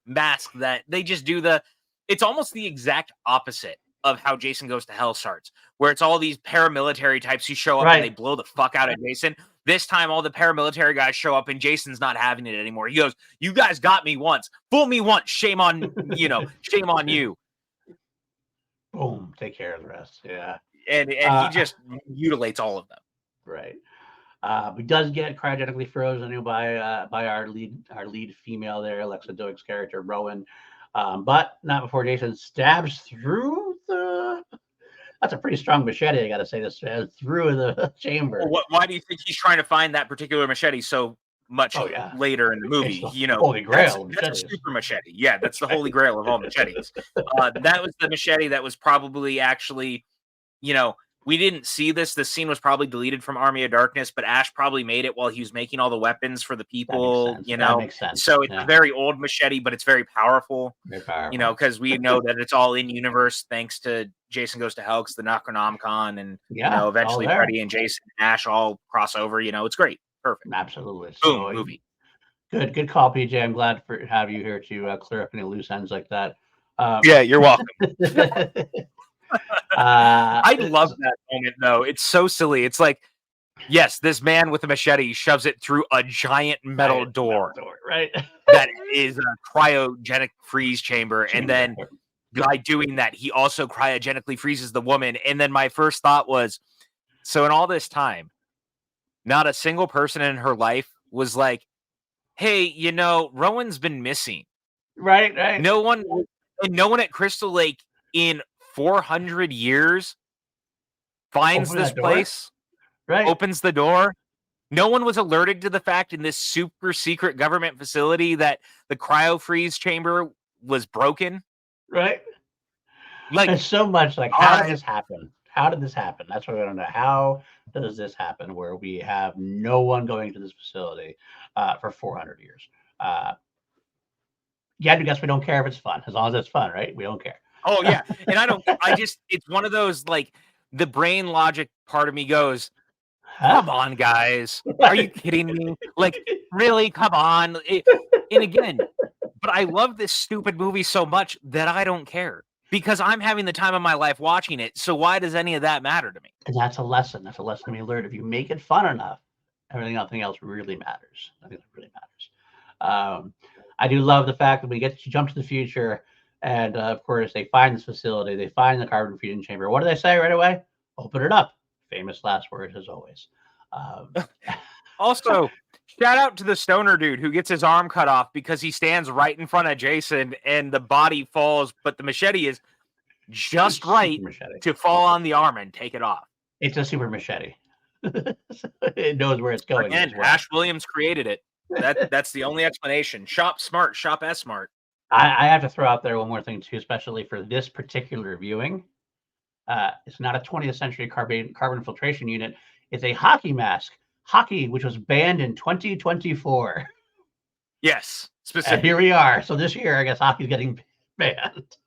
Speaker 1: mask that. They just do it's almost the exact opposite of how Jason Goes to Hell starts, where it's all these paramilitary types who show up and they blow the fuck out of Jason. This time, all the paramilitary guys show up and Jason's not having it anymore. He goes, you guys got me once. Fool me once. Shame on, shame on you.
Speaker 2: Boom. Take care of the rest. Yeah.
Speaker 1: And he just mutilates all of them.
Speaker 2: Right. He does get cryogenically frozen by our lead female there, Alexa Doig's character, Rowan. But not before Jason stabs through that's a pretty strong machete, I gotta say, this through the chamber.
Speaker 1: Well, why do you think he's trying to find that particular machete so much later in the movie?
Speaker 2: Holy Grail.
Speaker 1: That's a super machete. Yeah, that's the holy grail of all machetes. That was the machete that was probably actually, we didn't see this. This scene was probably deleted from Army of Darkness, but Ash probably made it while he was making all the weapons for the people,
Speaker 2: That makes sense.
Speaker 1: So it's a very old machete, but it's very powerful.
Speaker 2: Very powerful.
Speaker 1: Because we know that it's all in universe thanks to Jason Goes to Hell, the Necronomicon, and eventually Freddy and Jason and Ash all cross over. It's great. Perfect.
Speaker 2: Absolutely.
Speaker 1: Boom, movie.
Speaker 2: Good call, PJ. I'm glad to have you here to clear up any loose ends like that.
Speaker 1: Yeah, you're welcome. I love that moment though. It's so silly. It's like, yes, this man with a machete shoves it through a giant metal door,
Speaker 2: right?
Speaker 1: That is a cryogenic freeze chamber, and then by doing that, he also cryogenically freezes the woman. And then my first thought was, so in all this time, not a single person in her life was like, hey, Rowan's been missing.
Speaker 2: Right.
Speaker 1: No one, and no one at Crystal Lake in 400 years finds
Speaker 2: Open
Speaker 1: this
Speaker 2: that door.
Speaker 1: place,
Speaker 2: Right.
Speaker 1: opens the door. No one was alerted to the fact in this super secret government facility that the cryo freeze chamber was broken.
Speaker 2: Right.
Speaker 1: Like,
Speaker 2: There's so much like, how did
Speaker 1: I,
Speaker 2: this happen? How did this happen? That's what I don't know. How does this happen where we have no one going to this facility for 400 years? Yeah, I guess we don't care if it's fun. As long as it's fun, right? We don't care.
Speaker 1: oh yeah. And it's one of those, like, the brain logic part of me goes,
Speaker 2: Huh?
Speaker 1: come on, guys. Are you kidding me? Like, really? Come on. And again, but I love this stupid movie so much that I don't care because I'm having the time of my life watching it. So why does any of that matter to me?
Speaker 2: And that's a lesson. That's a lesson we learned. If you make it fun enough, everything else really matters. I think it really matters. I do love the fact that we get to jump to the future, and of course they find this facility. They find the carbon fusion chamber. What do they say right away? Open it up. Famous last words as always. Um,
Speaker 1: Also, shout out to the stoner dude who gets his arm cut off because he stands right in front of Jason and the body falls, but the machete is just right to fall on the arm and take it off.
Speaker 2: It's a super machete. It knows where it's going.
Speaker 1: Again,
Speaker 2: well.
Speaker 1: Ash Williams created it. That's the only explanation. Shop smart, shop S smart.
Speaker 2: I have to throw out there one more thing too, especially for this particular viewing. It's not a 20th century carbon filtration unit. It's a hockey mask. Hockey, which was banned in 2024.
Speaker 1: Yes, specifically.
Speaker 2: And here we are. So this year, I guess hockey's getting banned.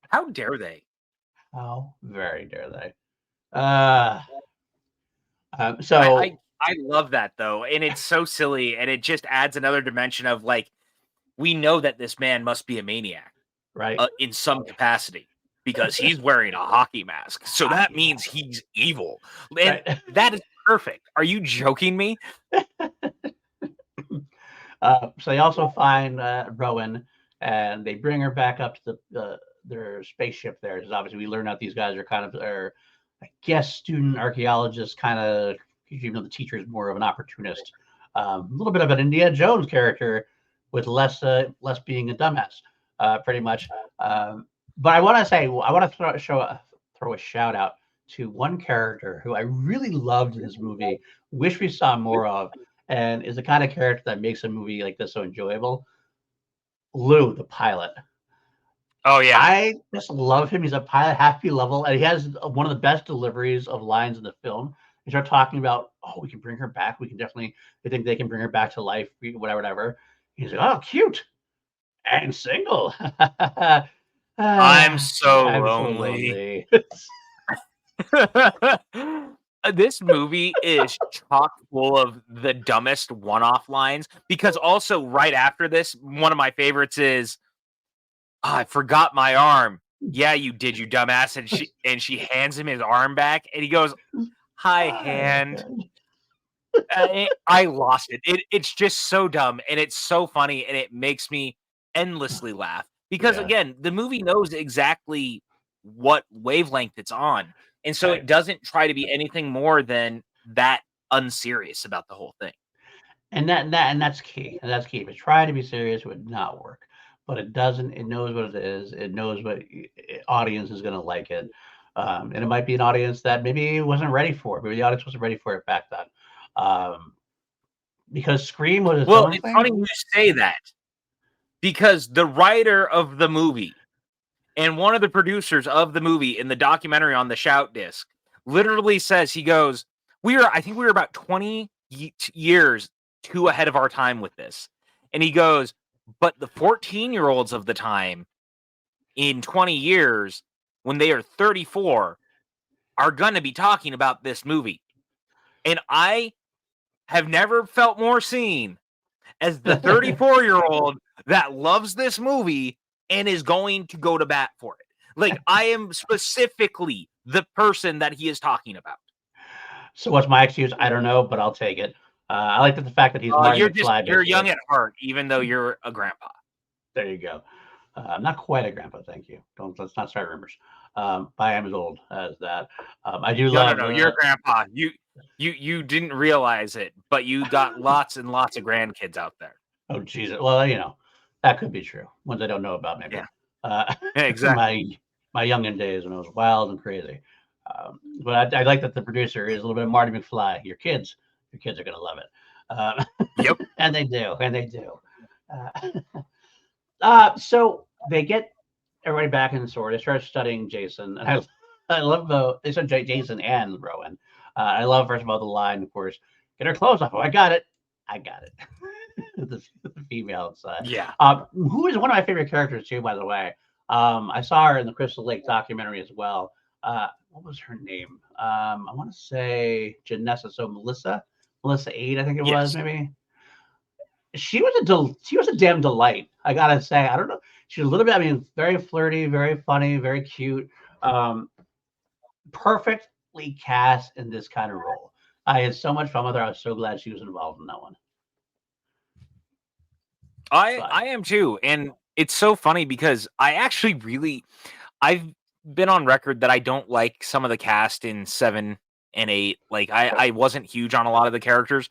Speaker 1: How dare they?
Speaker 2: How very dare they?
Speaker 1: So I love that though, and it's so silly, and it just adds another dimension of, like, we know that this man must be a maniac,
Speaker 2: right?
Speaker 1: In some capacity, because he's wearing a hockey mask. So that means he's evil, and that is perfect. Are you joking me?
Speaker 2: So they also find Rowan, and they bring her back up to their spaceship there. Because obviously we learn that these guys are kind of, I guess, student archaeologists, kind of, even though the teacher is more of an opportunist. A little bit of an Indiana Jones character with less being a dumbass, pretty much. But I want to throw a shout out to one character who I really loved in this movie, wish we saw more of, and is the kind of character that makes a movie like this so enjoyable. Lou, the pilot.
Speaker 1: Oh yeah,
Speaker 2: I just love him. He's a pilot, happy level, and he has one of the best deliveries of lines in the film. They start talking about, oh, we can bring her back. We can definitely. They think they can bring her back to life. Whatever. He's like, oh, cute and single.
Speaker 1: I'm so lonely. This movie is chock full of the dumbest one-off lines, because also right after this, one of my favorites is, oh, I forgot my arm. Yeah, you did, you dumbass. And she hands him his arm back, and he goes, hi, hand. I lost it. It's just so dumb, and it's so funny, and it makes me endlessly laugh. Because, again, the movie knows exactly what wavelength it's on. And so it doesn't try to be anything more than that unserious about the whole thing.
Speaker 2: And that's key. And that's key. If it's trying to be serious, it would not work. But it doesn't. It knows what it is. It knows what audience is going to like it. And it might be an audience that maybe wasn't ready for it. Maybe the audience wasn't ready for it back then. Because Scream was its own thing.
Speaker 1: It's funny you say that, because the writer of the movie and one of the producers of the movie in the documentary on the Shout disc literally says, he goes, I think we were about 20 years too ahead of our time with this. And he goes, but the 14-year-olds of the time in 20 years, when they are 34, are going to be talking about this movie. And I have never felt more seen as the 34-year-old that loves this movie and is going to go to bat for it. Like, I am specifically the person that he is talking about.
Speaker 2: So what's my excuse? I don't know, but I'll take it. I like the fact that he's
Speaker 1: you're young at heart, even though you're a grandpa.
Speaker 2: There you go. Not quite a grandpa, thank you. Let's not start rumors. I am as old as that. I do
Speaker 1: No, no,
Speaker 2: love.
Speaker 1: no. You're a grandpa. You didn't realize it, but you got lots and lots of grandkids out there.
Speaker 2: Oh, Jesus. Well, that could be true. Ones I don't know about, maybe.
Speaker 1: Yeah,
Speaker 2: Uh,
Speaker 1: yeah,
Speaker 2: my
Speaker 1: exactly.
Speaker 2: my youngin days when I was wild and crazy. But I like that the producer is a little bit of Marty McFly. Your kids are gonna love it,
Speaker 1: Yep.
Speaker 2: and they do. Uh, so they get everybody back in the store. They start studying Jason, and I love they said Jason and Rowan. I love first of all the line, of course, get her clothes off. Oh, I got it. the female inside.
Speaker 1: Yeah.
Speaker 2: Who is one of my favorite characters too, by the way. I saw her in the Crystal Lake documentary as well. What was her name? I want to say Janessa. So Melissa Aid, I think it was
Speaker 1: Yes.
Speaker 2: maybe. She was a damn delight. I gotta say, I don't know. She's a little bit. I mean, very flirty, very funny, very cute. Um, Perfectly cast in this kind of role. I had so much fun with her. I was so glad she was involved in that one. But
Speaker 1: I am too, and it's so funny because I actually I've been on record that I don't like some of the cast in 7 and 8. Like I wasn't huge on a lot of the characters.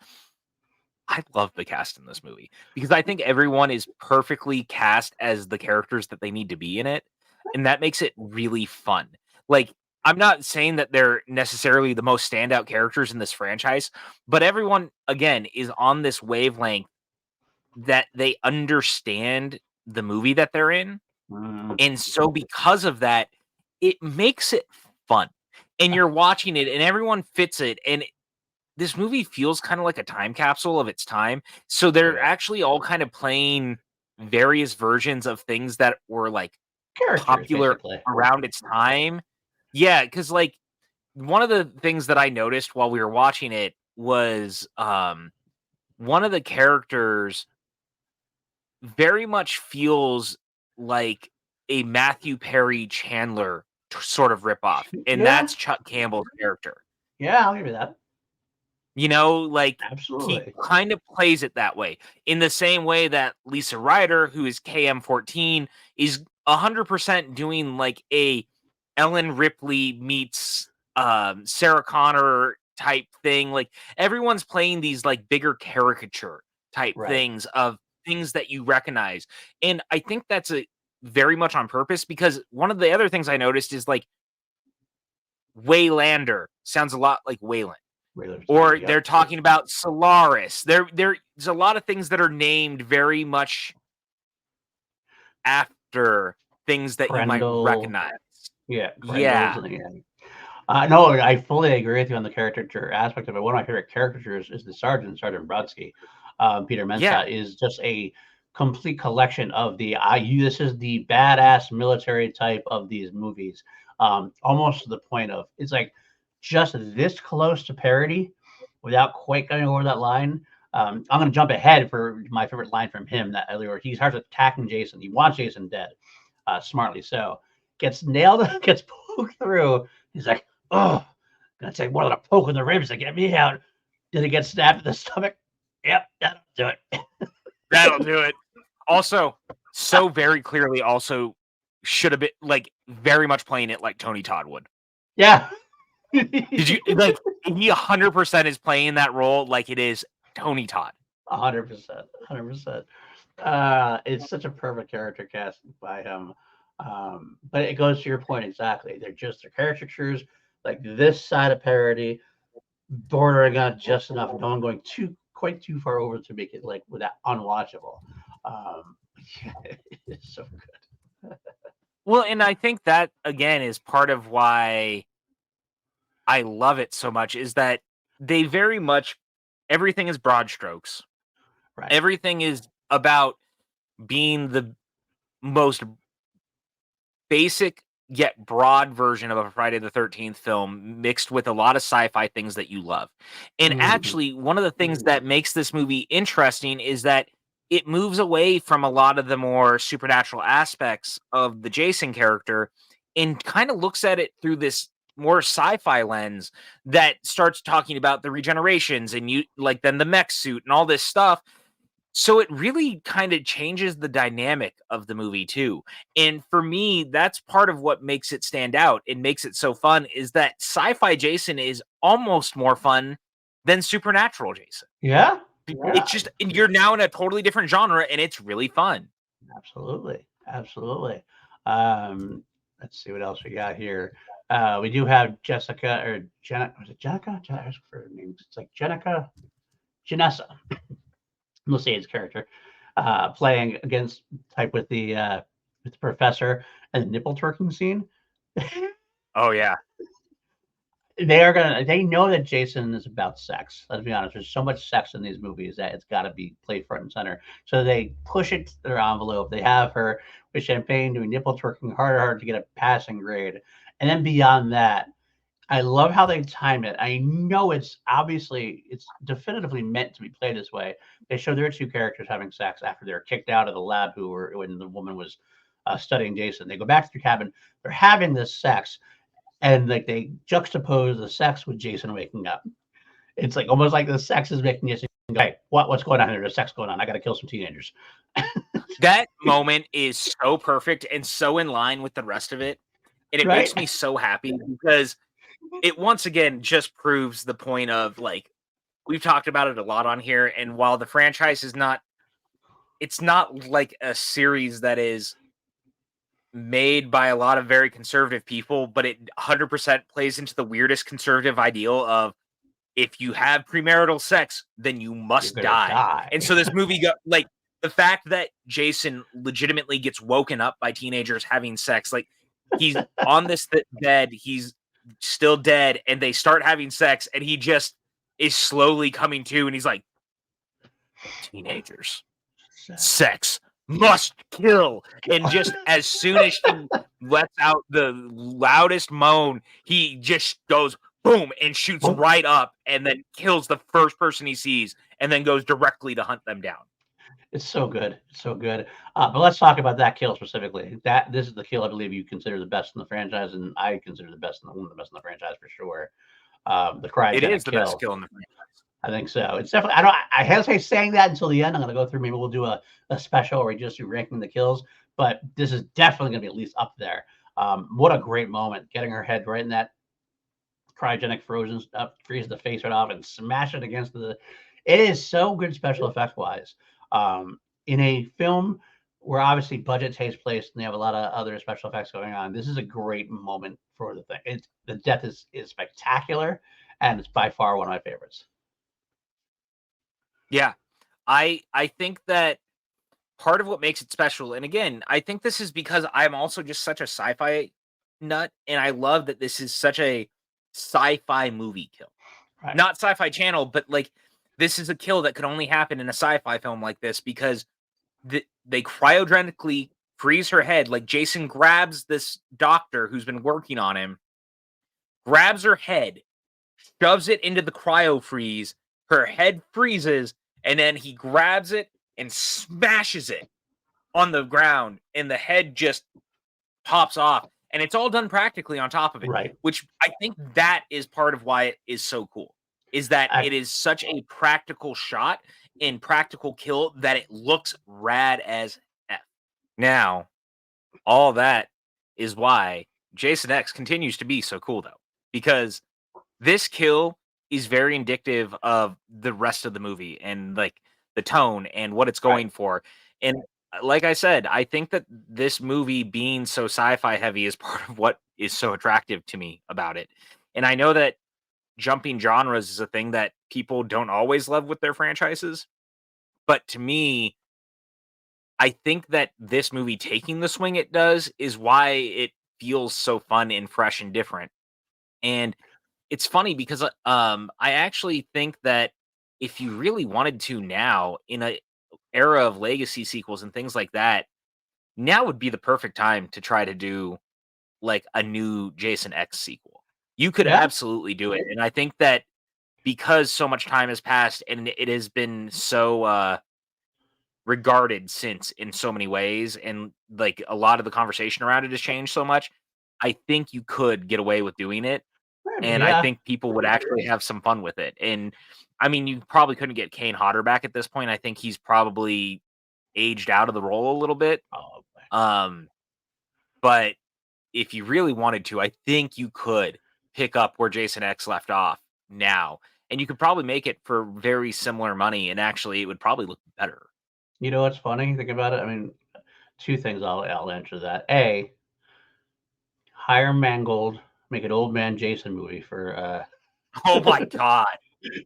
Speaker 1: I love the cast in this movie because I think everyone is perfectly cast as the characters that they need to be in it, and that makes it really fun. Like, I'm not saying that they're necessarily the most standout characters in this franchise, but everyone again is on this wavelength that they understand the movie that they're in,
Speaker 2: mm,
Speaker 1: and so because of that, it makes it fun. And you're watching it and everyone fits it, and this movie feels kind of like a time capsule of its time. So they're
Speaker 2: yeah,
Speaker 1: actually all kind of playing various versions of things that were like
Speaker 2: characters
Speaker 1: popular
Speaker 2: basically.
Speaker 1: around its time. Yeah, because like one of the things that I noticed while we were watching it was one of the characters very much feels like a Matthew Perry Chandler sort of ripoff, and
Speaker 2: Yeah,
Speaker 1: that's Chuck Campbell's character.
Speaker 2: yeah, I'll give you that.
Speaker 1: Like he
Speaker 2: Absolutely.
Speaker 1: kind of plays it that way in the same way that Lisa Ryder, who is KM14, is 100% doing like a Ellen Ripley meets Sarah Connor type thing. Like everyone's playing these like bigger caricature type
Speaker 2: Right.
Speaker 1: things of things that you recognize. And I think that's a very much on purpose because one of the other things I noticed is like Waylander sounds a lot like Wayland,
Speaker 2: Regular
Speaker 1: or
Speaker 2: Stone.
Speaker 1: they're
Speaker 2: Yep.
Speaker 1: talking about Solaris. There's a lot of things that are named very much after things that you might
Speaker 2: Crendel.
Speaker 1: recognize.
Speaker 2: Yeah, Crendel's
Speaker 1: Yeah.
Speaker 2: in the end. No, I fully agree with you on the caricature aspect of it. One of my favorite caricatures is the Sergeant, Sergeant Brodsky. Peter
Speaker 1: Yeah.
Speaker 2: Mensah is just a complete collection of this is the badass military type of these movies. Almost to the point of it's like just this close to parody without quite going over that line. I'm going to jump ahead for my favorite line from him that earlier. He starts attacking Jason. He wants Jason dead, smartly so. Gets nailed, gets poked through. He's like, oh, gonna take more than a poke in the ribs to get me out. Did he get stabbed in the stomach? Yep, that'll do it.
Speaker 1: That'll do it. Also, so very clearly also should have been like very much playing it like Tony Todd would.
Speaker 2: Yeah.
Speaker 1: Did you like he 100% is playing that role like it is Tony Todd.
Speaker 2: 100%. 100%. It's such a perfect character cast by him. But it goes to your point exactly. They're caricatures, like this side of parody, bordering on just enough, no one going quite too far over to make it like with that unwatchable. Um, it's so good.
Speaker 1: Well, and I think that again is part of why I love it so much is that they very much everything is broad strokes.
Speaker 2: Right.
Speaker 1: Everything is about being the most basic yet broad version of a Friday the 13th film mixed with a lot of sci-fi things that you love. And
Speaker 2: Mhm.
Speaker 1: actually, one of the things that makes this movie interesting is that it moves away from a lot of the more supernatural aspects of the Jason character and kind of looks at it through this more sci-fi lens that starts talking about the regenerations and you like then the mech suit and all this stuff. So it really kind of changes the dynamic of the movie too. And for me, that's part of what makes it stand out and makes it so fun is that sci-fi Jason is almost more fun than supernatural Jason.
Speaker 2: Yeah,
Speaker 1: It's just and you're now in a totally different genre and it's really fun.
Speaker 2: absolutely, absolutely. Let's see what else we got here. We do have Jessica or Jenna. Was it Jenica? I asked for her name. It's like Jenica, Janessa. We'll see his character playing against type with the professor and the nipple twerking scene.
Speaker 1: Oh yeah.
Speaker 2: They know that Jason is about sex. Let's be honest. There's so much sex in these movies that it's got to be played front and center. So they push it to their envelope. They have her with champagne doing nipple twerking hard to get a passing grade. And then beyond that, I love how they time it. I know it's definitively meant to be played this way. They show their two characters having sex after they're kicked out of the lab when the woman was studying Jason. They go back to their cabin. They're having this sex, and like they juxtapose the sex with Jason waking up. It's like almost like the sex is making Jason go, "Hey, what's going on here? There's sex going on. I got to kill some teenagers."
Speaker 1: That moment is so perfect and so in line with the rest of it. And it
Speaker 2: Right?
Speaker 1: makes me so happy because it once again just proves the point of like we've talked about it a lot on here. And while the franchise is not, it's not like a series that is made by a lot of very conservative people, but it 100% plays into the weirdest conservative ideal of if you have premarital sex, then you
Speaker 2: You're
Speaker 1: must
Speaker 2: gonna
Speaker 1: die.
Speaker 2: die.
Speaker 1: And so this movie got like the fact that Jason legitimately gets woken up by teenagers having sex, like he's on this bed, he's still dead, and they start having sex, and he just is slowly coming to, and he's like, teenagers, sex must kill. And just as soon as she lets out the loudest moan, he just goes boom and shoots right up and then kills the first person he sees and then goes directly to hunt them down.
Speaker 2: It's so good. It's so good. But let's talk about that kill specifically. This is the kill I believe you consider the best in the franchise, and I consider one of the best in the franchise for sure. The
Speaker 1: It
Speaker 2: cryogenic
Speaker 1: is the best
Speaker 2: kill.
Speaker 1: kill in the franchise.
Speaker 2: I think so. It's definitely. I hesitate saying that until the end. I'm going to go through. Maybe we'll do a special where we just do ranking the kills. But this is definitely going to be at least up there. What a great moment! Getting her head right in that cryogenic frozen stuff, freeze the face right off, and smash it against the. It is so good special effect wise. In a film where obviously budget takes place and they have a lot of other special effects going on, this is a great moment for the thing. The death is spectacular, and it's by far one of my favorites.
Speaker 1: Yeah. I think that part of what makes it special, and again, I think this is because I'm also just such a sci-fi nut, and I love that this is such a sci-fi movie kill.
Speaker 2: Right.
Speaker 1: Not Sci-Fi Channel, but like this is a kill that could only happen in a sci-fi film like this because they cryogenically freeze her head. Like Jason grabs this doctor who's been working on him, grabs her head, shoves it into the cryo freeze. Her head freezes, and then he grabs it and smashes it on the ground, and the head just pops off. And it's all done practically on top of it,
Speaker 2: Right.
Speaker 1: which I think that is part of why it is so cool. Is that
Speaker 2: I,
Speaker 1: it is such a practical shot and practical kill that it looks rad as F. Now, all that is why Jason X continues to be so cool, though, because this kill is very indicative of the rest of the movie and like the tone and what it's
Speaker 2: right.
Speaker 1: going for. And like I said, I think that this movie being so sci-fi heavy is part of what is so attractive to me about it. And I know that jumping genres is a thing that people don't always love with their franchises, but to me, I think that this movie taking the swing it does is why it feels so fun and fresh and different. And it's funny because I actually think that if you really wanted to now in a era of legacy sequels and things like that, now would be the perfect time to try to do like a new Jason X sequel. You could
Speaker 2: Yeah.
Speaker 1: absolutely do it. And I think that because so much time has passed and it has been so regarded since in so many ways and like a lot of the conversation around it has changed so much, I think you could get away with doing it And I think people would actually have some fun with it. And I mean, you probably couldn't get Kane Hodder back at this point. I think he's probably aged out of the role a little bit.
Speaker 2: Oh,
Speaker 1: But if you really wanted to, I think you could pick up where Jason X left off now. And you could probably make it for very similar money. And actually, it would probably look better.
Speaker 2: you know what's funny? Think about it. I mean, two things I'll answer that. A, hire Mangold, make an old man Jason movie for
Speaker 1: Oh my God.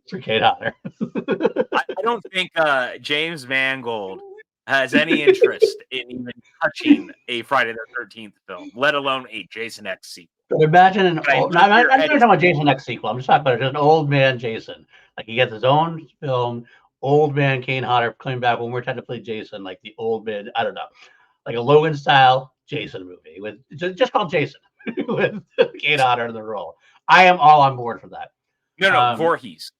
Speaker 2: for Kate Hodder.
Speaker 1: I don't think James Mangold has any interest in even touching a Friday the 13th film, let alone a Jason X sequel.
Speaker 2: But imagine an
Speaker 1: But I
Speaker 2: old.
Speaker 1: know
Speaker 2: I'm not
Speaker 1: your head
Speaker 2: talking
Speaker 1: is-
Speaker 2: about Jason X sequel. I'm just talking about just an old man Jason. Like he gets his own film, old man Kane Hodder coming back one more time to play Jason, like the old man. I don't know, like a Logan style Jason movie with just called Jason with Kane Hodder in the role. I am all on board for that.
Speaker 1: No, Voorhees.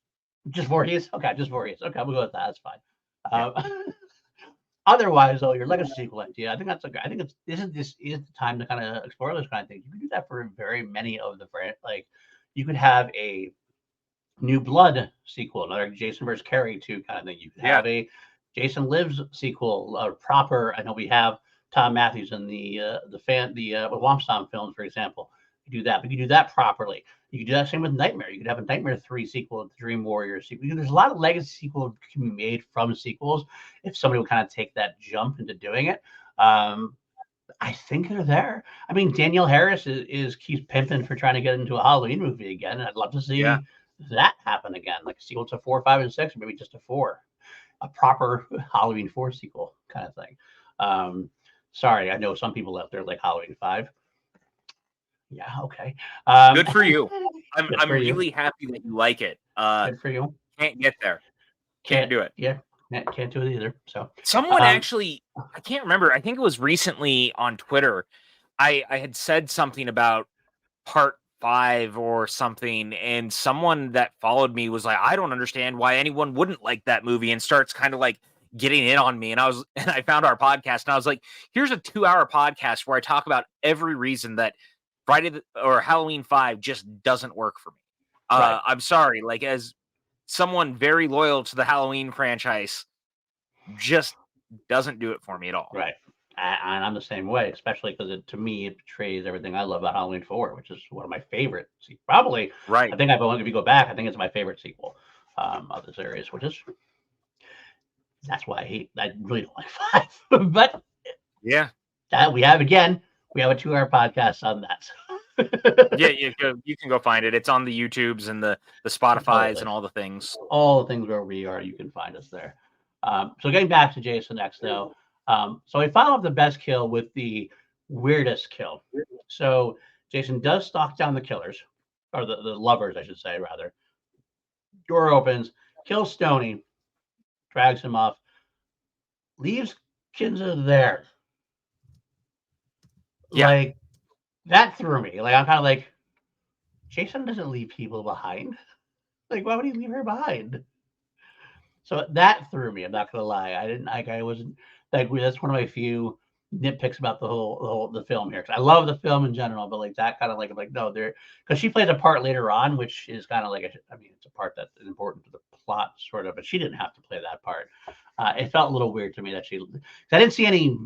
Speaker 2: Just Voorhees? Okay, just Voorhees. Okay, we'll go with that. That's fine. Otherwise, though, your legacy sequel idea, I think that's I think this is the time to kind of explore those kind of things. You can do that for very many of the like you could have a New Blood sequel, another Jason versus Carrie 2 kind of thing. You could have a Jason Lives sequel, proper. I know we have Tom Matthews in the Womp films, for example. You do that, but you do that properly. You could do that same with Nightmare. You could have a Nightmare 3 sequel, the Dream Warrior sequel. There's a lot of legacy sequels can be made from sequels if somebody would kind of take that jump into doing it. I think they're there. I mean, Danielle Harris keeps pimping for trying to get into a Halloween movie again, and I'd love to see that happen again, like a sequel to 4, 5, and 6, or maybe just a 4, a proper Halloween 4 sequel kind of thing. Sorry, I know some people out there like Halloween 5. Yeah, okay.
Speaker 1: Good for you. I'm
Speaker 2: for you.
Speaker 1: really happy that you like it.
Speaker 2: Good for you.
Speaker 1: Can't get there. Can't do it.
Speaker 2: Yeah, can't do it either. So
Speaker 1: someone actually, I can't remember. I think it was recently on Twitter. I had said something about part 5 or something, and someone that followed me was like, I don't understand why anyone wouldn't like that movie, and starts kind of like getting in on me. And I found our podcast, and I was like, here's a 2-hour podcast where I talk about every reason that Friday or Halloween 5 just doesn't work for me.
Speaker 2: Right.
Speaker 1: I'm sorry, like as someone very loyal to the Halloween franchise, just doesn't do it for me at all.
Speaker 2: Right. And I'm the same way, especially because to me, it betrays everything I love about Halloween 4, which is one of my favorite. Probably,
Speaker 1: right.
Speaker 2: I think if you go back, I think it's my favorite sequel of the series, which is that's why I really don't like 5. But
Speaker 1: yeah,
Speaker 2: that we have a 2-hour podcast on that.
Speaker 1: Yeah, you can go find it. It's on the YouTubes and the Spotify's and all the things.
Speaker 2: All the things where we are, you can find us there. So getting back to Jason X, though. So we follow up the best kill with the weirdest kill. So Jason does stalk down the killers, or the lovers, I should say, rather. Door opens, kills Stoney, drags him off, leaves Kinza there.
Speaker 1: Yeah.
Speaker 2: Like, that threw me. Like, I'm kind of like, Jason doesn't leave people behind. Like, why would he leave her behind? So that threw me. I'm not gonna lie. I wasn't like that's one of my few nitpicks about the film here. Because I love the film in general, but like that kind of like no, there because she plays a part later on, which is kind of like it's a part that's important to the plot, sort of. But she didn't have to play that part. It felt a little weird to me that I didn't see any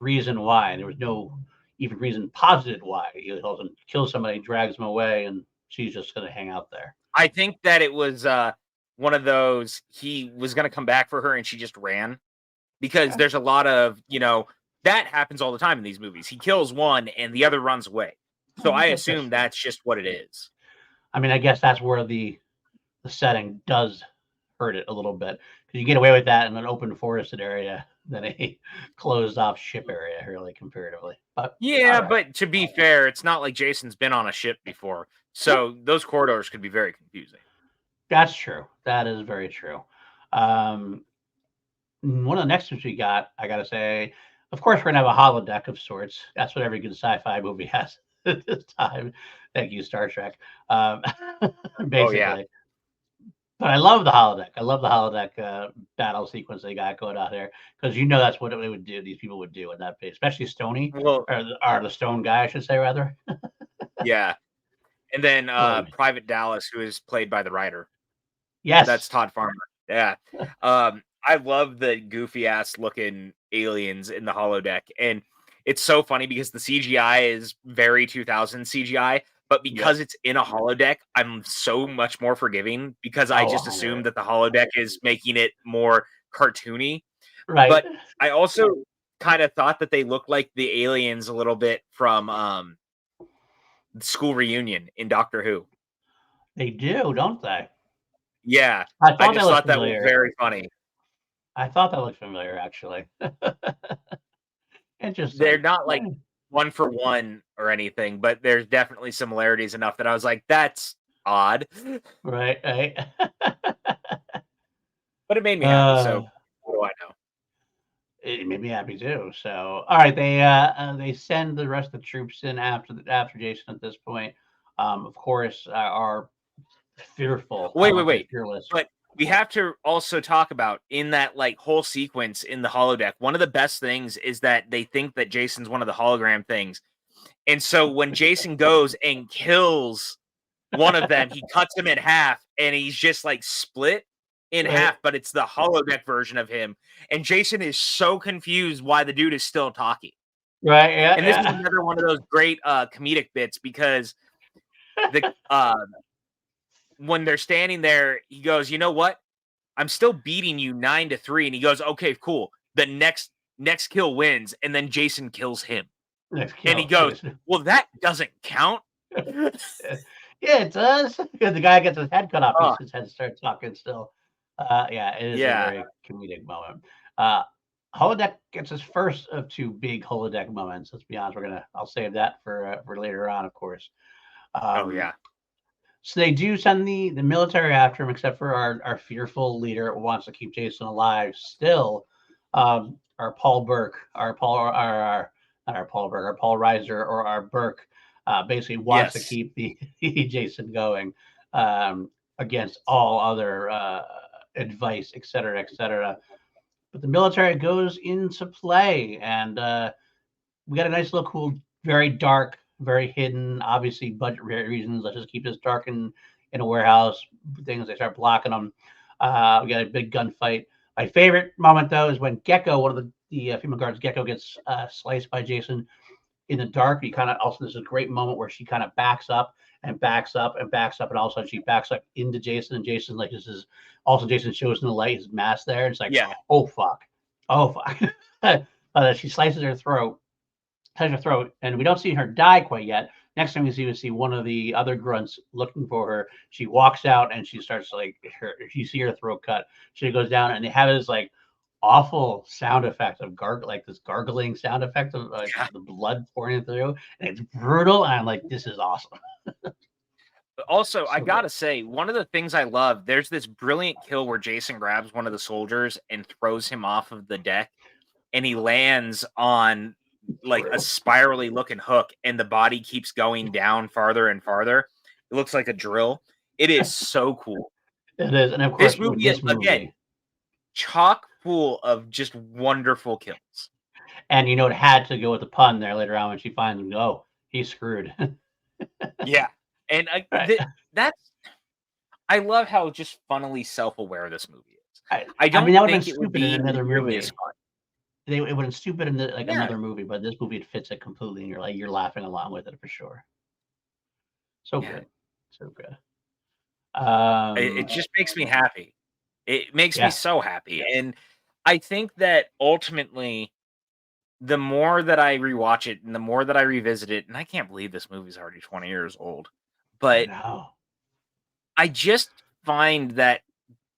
Speaker 2: reason why. There was no even reason posited why he kills somebody, drags him away, and she's just gonna hang out there.
Speaker 1: I think that it was one of those, he was going to come back for her and she just ran, because there's a lot of, that happens all the time in these movies. He kills one and the other runs away. So I assume that's just what it is.
Speaker 2: I mean, I guess that's where the setting does hurt it a little bit, because you get away with that in an open forested area than a closed off ship area, really, comparatively. But
Speaker 1: yeah, but to be fair, it's not like Jason's been on a ship before. So those corridors could be very confusing.
Speaker 2: That's true. That is very true. One of the next ones we got, I got to say, of course, we're going to have a holodeck of sorts. That's what every good sci-fi movie has at this time. Thank you, Star Trek. Basically.
Speaker 1: Oh, yeah.
Speaker 2: But I love the holodeck. I love the holodeck battle sequence they got going out there, because that's what they would do. These people would do in that phase, especially Stoney, or the stone guy, I should say, rather.
Speaker 1: Yeah. And then
Speaker 2: Oh,
Speaker 1: Private Dallas, who is played by the writer. That's
Speaker 2: yes.
Speaker 1: Todd Farmer. Yeah. I love the goofy ass looking aliens in the holodeck. And it's so funny because the CGI is very 2000 CGI, but
Speaker 2: Yep.
Speaker 1: because it's in a holodeck, I'm so much more forgiving because I
Speaker 2: Oh,
Speaker 1: just assume
Speaker 2: 100.
Speaker 1: that the holodeck is making it more cartoony.
Speaker 2: Right.
Speaker 1: But I also kind of thought that they looked like the aliens a little bit from School Reunion in Doctor Who.
Speaker 2: They do, don't they?
Speaker 1: Yeah,
Speaker 2: I
Speaker 1: I
Speaker 2: thought that
Speaker 1: just
Speaker 2: looked
Speaker 1: thought that was
Speaker 2: familiar.
Speaker 1: very funny.
Speaker 2: I thought that looked familiar, actually.
Speaker 1: They're
Speaker 2: Interesting.
Speaker 1: not like
Speaker 2: Yeah.
Speaker 1: one for one or anything, but there's definitely similarities enough that I was like, "That's odd,"
Speaker 2: Right, right.
Speaker 1: but it made me happy,
Speaker 2: Uh,
Speaker 1: so what do I know?
Speaker 2: it made me happy too. So, all right, they send the rest of the troops in after Jason at this point. Of course, are fearful. I
Speaker 1: Wait, wait,
Speaker 2: want to say
Speaker 1: wait,
Speaker 2: fearless.
Speaker 1: but we have to also talk about in that, like, whole sequence in the holodeck, one of the best things is that they think that Jason's one of the hologram things, and so when Jason goes and kills one of them, he cuts him in half, and he's just, like, split in
Speaker 2: Right,
Speaker 1: half, but it's the holodeck version of him, and Jason is so confused why the dude is still talking.
Speaker 2: right, yeah,
Speaker 1: And this is
Speaker 2: yeah.
Speaker 1: another one of those great, comedic bits because the when they're standing there, he goes, "You know what? I'm still beating you 9-3," and he goes, "Okay, cool. The next kill wins," and then Jason kills him.
Speaker 2: Next
Speaker 1: And he
Speaker 2: kill,
Speaker 1: goes,
Speaker 2: Jason.
Speaker 1: "Well, that doesn't count."
Speaker 2: Yeah, it does. Because the guy gets his head cut off,
Speaker 1: Oh,
Speaker 2: his head starts talking still. Yeah, it is a
Speaker 1: yeah.
Speaker 2: very comedic moment. Uh, Holodeck gets his first of two big holodeck moments. Let's be honest, I'll save that for later on, of course.
Speaker 1: Oh,
Speaker 2: Um,
Speaker 1: yeah.
Speaker 2: so they do send the military after him, except for our fearful leader who wants to keep Jason alive. Still, our Paul Burke, our not our Paul Burke, our Paul Reiser or our Burke, basically wants to
Speaker 1: Yes.
Speaker 2: keep the Jason going against all other advice, et cetera, et cetera. But the military goes into play, and we got a nice little cool, very dark, very hidden, obviously budget reasons. Let's just keep this dark in a warehouse. Things they start blocking them. We got a big gunfight. My favorite moment though is when Gecko, one of the female guards, Gecko gets sliced by Jason in the dark. You kind of also there's a great moment where she kind of backs up and backs up and backs up, and all of a sudden she backs up into Jason, and Jason like this is also Jason shows in the light his mask there. It's like
Speaker 1: Yeah.
Speaker 2: oh fuck. She slices her throat, touch her throat, and we don't see her die quite yet. Next time we see one of the other grunts looking for her. She walks out and she starts like you see her throat cut. She goes down and they have this like awful sound effect of like this gargling sound effect of like
Speaker 1: Yeah.
Speaker 2: the blood pouring through, and it's brutal. And I'm like, this is awesome.
Speaker 1: But also, I
Speaker 2: So good.
Speaker 1: gotta say, one of the things I love, there's this brilliant kill where Jason grabs one of the soldiers and throws him off of the deck, and he lands on like a
Speaker 2: True.
Speaker 1: spirally looking hook, and the body keeps going down farther and farther. It looks like a drill. It is so cool.
Speaker 2: It is, and of
Speaker 1: This
Speaker 2: course with
Speaker 1: movie,
Speaker 2: this
Speaker 1: again,
Speaker 2: movie,
Speaker 1: chock full of just wonderful kills.
Speaker 2: and it had to go with the pun there later on when she finds him. Oh, he's screwed.
Speaker 1: Yeah, and
Speaker 2: Right.
Speaker 1: that's I love how just funnily self-aware this movie is.
Speaker 2: I,
Speaker 1: I
Speaker 2: I mean,
Speaker 1: don't
Speaker 2: that would have been
Speaker 1: think it would
Speaker 2: stupid in
Speaker 1: be
Speaker 2: another
Speaker 1: nearly as
Speaker 2: movie.
Speaker 1: fun.
Speaker 2: It would have been stupid in like
Speaker 1: Yeah,
Speaker 2: another movie, but this movie it fits it completely, and you're laughing along with it for sure. So
Speaker 1: yeah.
Speaker 2: good, so good.
Speaker 1: It just makes me happy. It makes me
Speaker 2: Yeah,
Speaker 1: so happy, and I think that ultimately, the more that I rewatch it and the more that I revisit it, and I can't believe this movie's already 20 years old,
Speaker 2: I
Speaker 1: but
Speaker 2: know.
Speaker 1: I just find that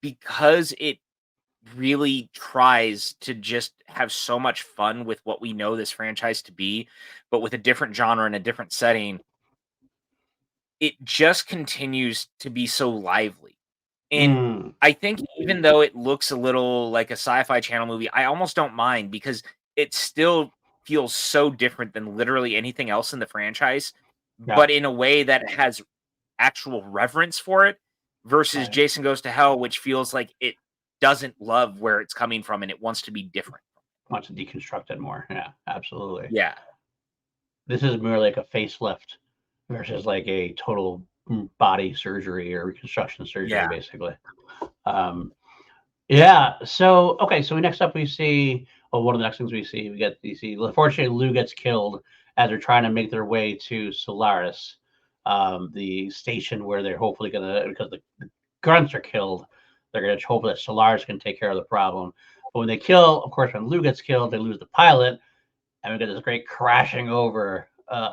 Speaker 1: because it really tries to just have so much fun with what we know this franchise to be, but with a different genre and a different setting, it just continues to be so lively. And
Speaker 2: Mm,
Speaker 1: I think even though it looks a little like a sci-fi channel movie, I almost don't mind because it still feels so different than literally anything else in the franchise,
Speaker 2: yeah,
Speaker 1: but in a way that has actual reverence for it versus
Speaker 2: right.
Speaker 1: Jason Goes to Hell, which feels like it doesn't love where it's coming from and it wants to be different.
Speaker 2: Want to deconstruct it more. Yeah, absolutely.
Speaker 1: Yeah.
Speaker 2: This is more like a facelift versus like a total body surgery or reconstruction surgery,
Speaker 1: Yeah.
Speaker 2: basically. Um, yeah. So okay. So next up we see. Well, one of the next things we see. Unfortunately, Lou gets killed as they're trying to make their way to Solaris, the station where they're hopefully gonna, because the grunts are killed, they're gonna hope that Solaris can take care of the problem. But when they kill, of course, when Lou gets killed, they lose the pilot, and we get this great crashing over,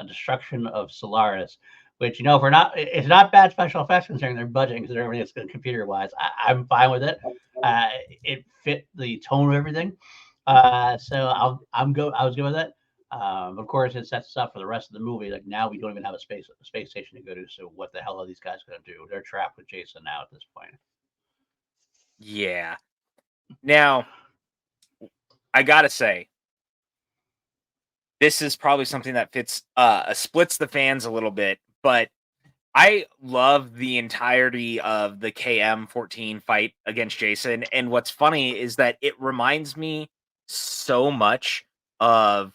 Speaker 2: destruction of Solaris. Which, if we're not, it's not bad special effects considering their budget, considering everything that's computer wise. I'm fine with it. Uh, it fit the tone of everything, so I was good with it. Of course, it sets us up for the rest of the movie. Like, now we don't even have a space station to go to. So what the hell are these guys going to do? They're trapped with Jason now at this point.
Speaker 1: Yeah. Now, I gotta say, this is probably something that splits the fans a little bit, but I love the entirety of the KM-14 fight against Jason, and what's funny is that it reminds me so much of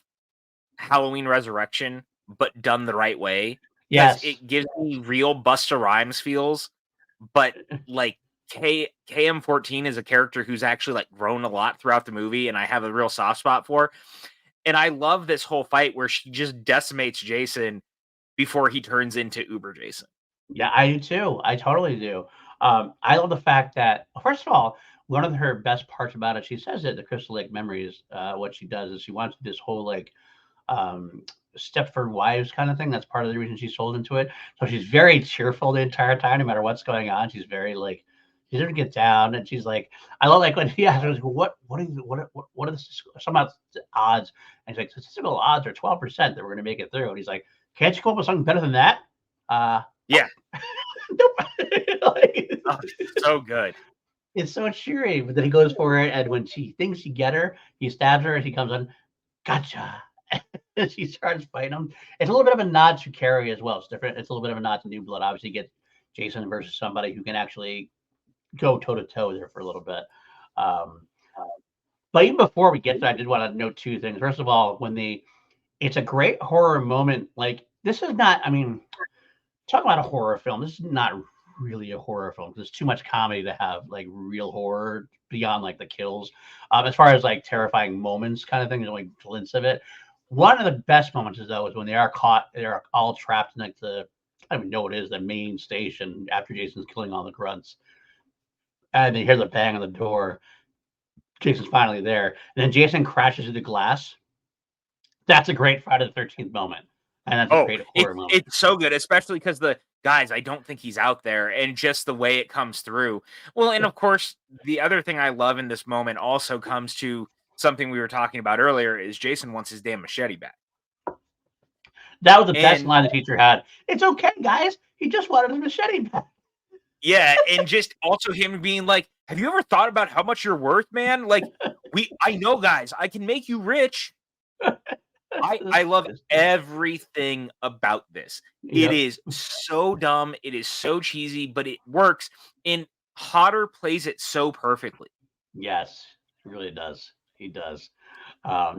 Speaker 1: Halloween Resurrection, but done the right way, because
Speaker 2: Yes.
Speaker 1: it gives me real Busta Rhymes feels, but, like, KM-14 is a character who's actually, like, grown a lot throughout the movie, and I have a real soft spot for, and I love this whole fight where she just decimates Jason before he turns into Uber Jason.
Speaker 2: Yeah, I do too. I totally do. I love the fact that, first of all, one of her best parts about it, she says it, the Crystal Lake Memories. What she does is she wants this whole like, um, Stepford Wives kind of thing. That's part of the reason she sold into it. So she's very cheerful the entire time, no matter what's going on. She's very like, she doesn't get down, and she's like, I love like when he asks her, what are the some odds? And she's like, statistical odds are 12% that we're going to make it through. And he's like, can't you come up with something better than that?
Speaker 1: Yeah.
Speaker 2: Nope. Like,
Speaker 1: Oh, so good.
Speaker 2: it's so cheery. But then he goes for it, and when she thinks he get her, he stabs her, and she comes on, gotcha. And she starts fighting him. It's a little bit of a nod to Carrie as well. It's different. It's a little bit of a nod to New Blood. Obviously, get Jason versus somebody who can actually go toe to toe there for a little bit. Um, but even before we get to that, I did want to note two things. First of all, it's a great horror moment. Like, this is not, I mean, talk about a horror film. This is not really a horror film. There's too much comedy to have like real horror beyond like the kills. As far as like terrifying moments, kind of thing, there's only glints of it. One of the best moments is though is when they are caught. They're all trapped in like I don't even know what it is, the main station after Jason's killing all the grunts, and they hear the bang on the door. Jason's finally there, and then Jason crashes through the glass. That's a great Friday the 13th moment, and that's a
Speaker 1: Oh,
Speaker 2: great
Speaker 1: it's
Speaker 2: horror moment.
Speaker 1: it's so good, especially because I don't think he's out there, and just the way it comes through. Well, and of course, the other thing I love in this moment also comes to something we were talking about earlier, is Jason wants his damn machete back.
Speaker 2: That was the best
Speaker 1: And
Speaker 2: line the teacher had. It's okay, guys. He just wanted his machete back.
Speaker 1: yeah, and just also him being like, "Have you ever thought about how much you're worth, man? Like, I know, guys, I can make you rich." I love everything about this. It
Speaker 2: Yep.
Speaker 1: is so dumb, it is so cheesy, but it works, and Hodder plays it so perfectly.
Speaker 2: Yes, he really does. He does. I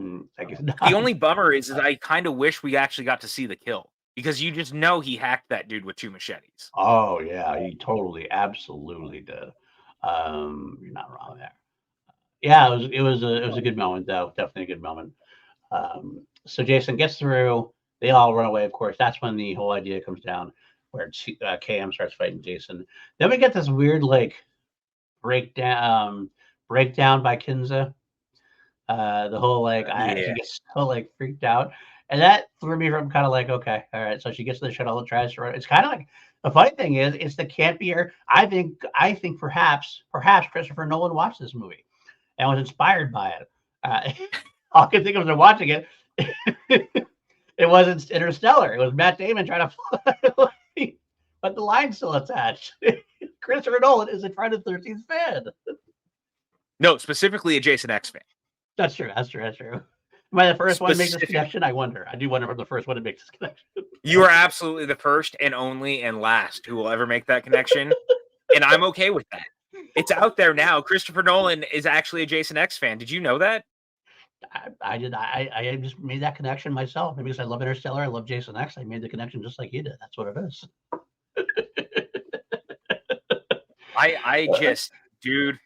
Speaker 2: guess
Speaker 1: The
Speaker 2: not.
Speaker 1: only bummer is I kinda wish we actually got to see the kill, because you just know he hacked that dude with 2 machetes.
Speaker 2: Oh yeah, he totally, absolutely did. You're not wrong there. Yeah, it was a good moment though. Definitely a good moment. So Jason gets through. They all run away. Of course, that's when the whole idea comes down, where KM starts fighting Jason. Then we get this weird like breakdown by Kinza. The whole like she
Speaker 1: Yeah.
Speaker 2: gets so like freaked out, and that threw me from kind of like, okay, all right. So she gets to the shuttle and tries to run. It's kind of like, the funny thing is it's the campier. I think perhaps Christopher Nolan watched this movie and was inspired by it. All I can think of when watching it, it wasn't Interstellar. It was Matt Damon trying to fly, but the line's still attached. Christopher Nolan is a Friday the 13th fan.
Speaker 1: No, specifically a Jason X fan.
Speaker 2: That's true. That's true. That's true. Am I the first one to make this
Speaker 1: Specific
Speaker 2: connection? I wonder. I do wonder if I'm the first one to make this connection.
Speaker 1: You are absolutely the first and only and last who will ever make that connection, and I'm okay with that. It's out there now. Christopher Nolan is actually a Jason X fan. Did you know that?
Speaker 2: I just made that connection myself. Maybe because I love Interstellar, I love Jason X. I made the connection just like you did. That's what it is.
Speaker 1: I just, dude,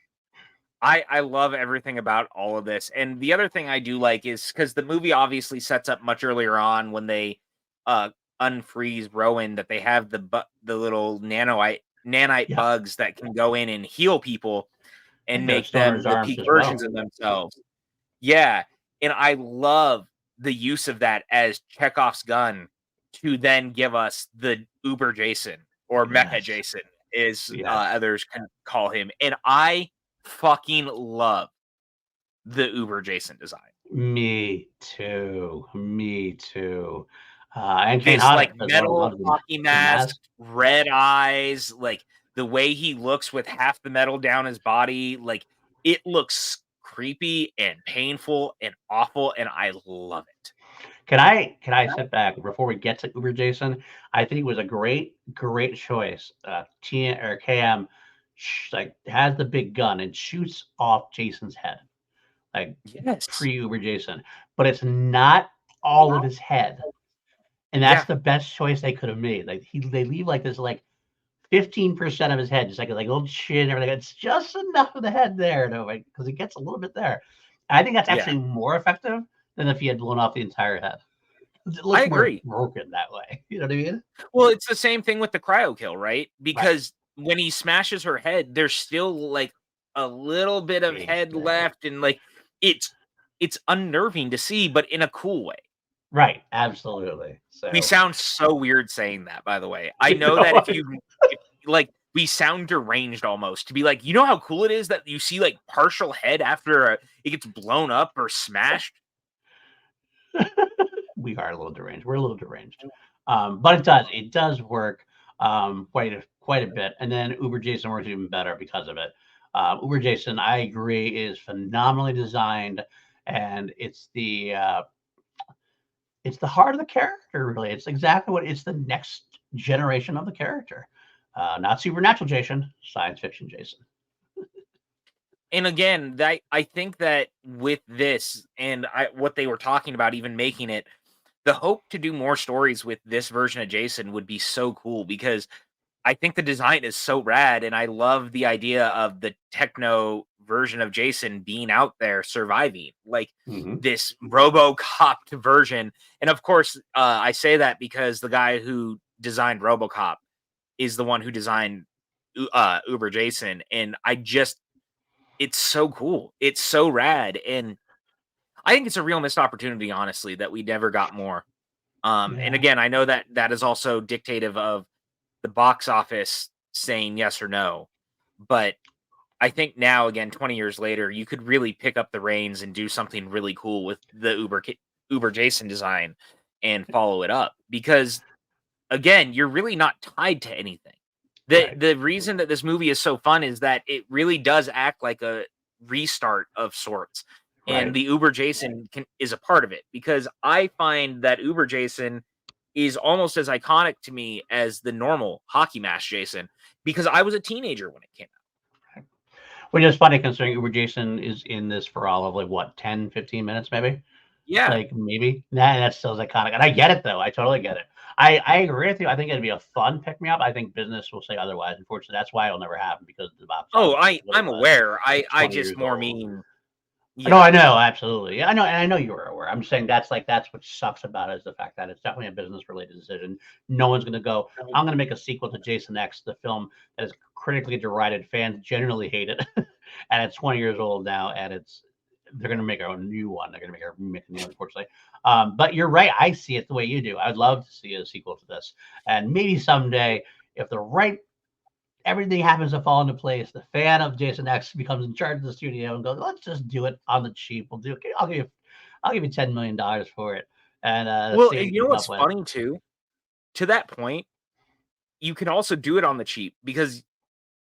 Speaker 1: I love everything about all of this. And the other thing I do like is because the movie obviously sets up much earlier on when they uh unfreeze Rowan that they have the little nanite
Speaker 2: Yeah,
Speaker 1: bugs that can go in and heal people and
Speaker 2: and they're
Speaker 1: make
Speaker 2: still in his
Speaker 1: them the
Speaker 2: arms
Speaker 1: peak
Speaker 2: as
Speaker 1: versions
Speaker 2: well.
Speaker 1: of themselves. Yeah, and I love the use of that as Chekhov's gun to then give us the Uber Jason or Mecha
Speaker 2: Yes,
Speaker 1: Jason, as
Speaker 2: yes.
Speaker 1: others can call him, and I fucking love the Uber Jason design.
Speaker 2: Me too. Me too. And Kane
Speaker 1: This, like,
Speaker 2: Hodder as well.
Speaker 1: metal
Speaker 2: Loves
Speaker 1: hockey
Speaker 2: the
Speaker 1: mask,
Speaker 2: mask.
Speaker 1: red eyes, like, the way he looks with half the metal down his body, like, it looks creepy and painful and awful, and I love it.
Speaker 2: Can I sit back before we get to Uber Jason? I think it was a great choice. KM like has the big gun and shoots off Jason's head, like
Speaker 1: Yes.
Speaker 2: pre Uber Jason, but it's not all of his head, and that's
Speaker 1: Yeah,
Speaker 2: the best choice they could have made. Like they leave like this 15% of his head, just like a little chin, everything. It's just enough of the head there, though, because it gets a little bit there. I think that's
Speaker 1: yeah,
Speaker 2: actually more effective than if he had blown off the entire head. It
Speaker 1: I
Speaker 2: looks more
Speaker 1: agree.
Speaker 2: broken that way. You know what I mean?
Speaker 1: Well, it's the same thing with the cryo kill, right?
Speaker 2: Right.
Speaker 1: Because when he smashes her head, there's still, like, a little bit of head
Speaker 2: Exactly.
Speaker 1: left, and, like, it's it's unnerving to see, but in a cool way.
Speaker 2: Right. Absolutely.
Speaker 1: We
Speaker 2: So,
Speaker 1: sound so weird saying that, by the way. I
Speaker 2: you
Speaker 1: know that
Speaker 2: know,
Speaker 1: if like, we sound deranged almost to be like, you know how cool it is that you see, like, partial head after, it gets blown up or smashed?
Speaker 2: we are a little deranged. We're a little deranged. But it does work quite a bit. And then Uber Jason works even better because of it. Uber Jason, I agree, is phenomenally designed, and it's the heart of the character. Really, it's exactly what it's the next generation of the character. Not supernatural Jason, science fiction Jason.
Speaker 1: And again, that I think that with this and what they were talking about even making it, the hope to do more stories with this version of Jason would be so cool because I think the design is so rad, and I love the idea of the techno version of Jason being out there surviving, like
Speaker 2: Hmm.
Speaker 1: this RoboCop version. And of course, I say that because the guy who designed RoboCop is the one who designed Uber Jason, and it's so cool, it's so rad, and I think it's a real missed opportunity, honestly, that we never got more. And
Speaker 2: Yeah.
Speaker 1: again, I know that that is also dictative of the box office saying yes or no. But I think now, again, 20 years later, you could really pick up the reins and do something really cool with the Uber Jason design and follow it up because again, you're really not tied to anything.
Speaker 2: Right.
Speaker 1: The reason that this movie is so fun is that it really does act like a restart of sorts. And
Speaker 2: Right.
Speaker 1: the Uber Jason is a part of it because I find that Uber Jason is almost as iconic to me as the normal hockey mask Jason because I was a teenager when it came out.
Speaker 2: Which is funny considering Uber Jason is in this for all of like what 10, 15 minutes maybe.
Speaker 1: Yeah.
Speaker 2: Like maybe that's still iconic, and I get it though. I totally get it. I agree with you. I think it'd be a fun pick me up. I think business will say otherwise. Unfortunately, that's why it'll never happen because the box
Speaker 1: Oh,
Speaker 2: office is what it
Speaker 1: I'm
Speaker 2: was.
Speaker 1: aware. I
Speaker 2: 20
Speaker 1: just
Speaker 2: years
Speaker 1: more
Speaker 2: old.
Speaker 1: mean
Speaker 2: No,
Speaker 1: yeah.
Speaker 2: I know, absolutely. Yeah, I know, and I know you were aware. I'm saying that's what sucks about it is the fact that it's definitely a business related decision. No one's going to go. I'm going to make a sequel to Jason X, the film that is critically derided. Fans generally hate it, and it's 20 years old now, and they're going to make a new one. They're going to make a new, unfortunately. But you're right. I see it the way you do. I'd love to see a sequel to this, and maybe someday, if the right everything happens to fall into place. The fan of Jason X becomes in charge of the studio and goes, "Let's just do it on the cheap. We'll do it. I'll give you $10 million for it, and
Speaker 1: Well,
Speaker 2: see what
Speaker 1: and
Speaker 2: you
Speaker 1: you
Speaker 2: can
Speaker 1: know
Speaker 2: come
Speaker 1: what's
Speaker 2: up with."
Speaker 1: funny too? To that point, you can also do it on the cheap because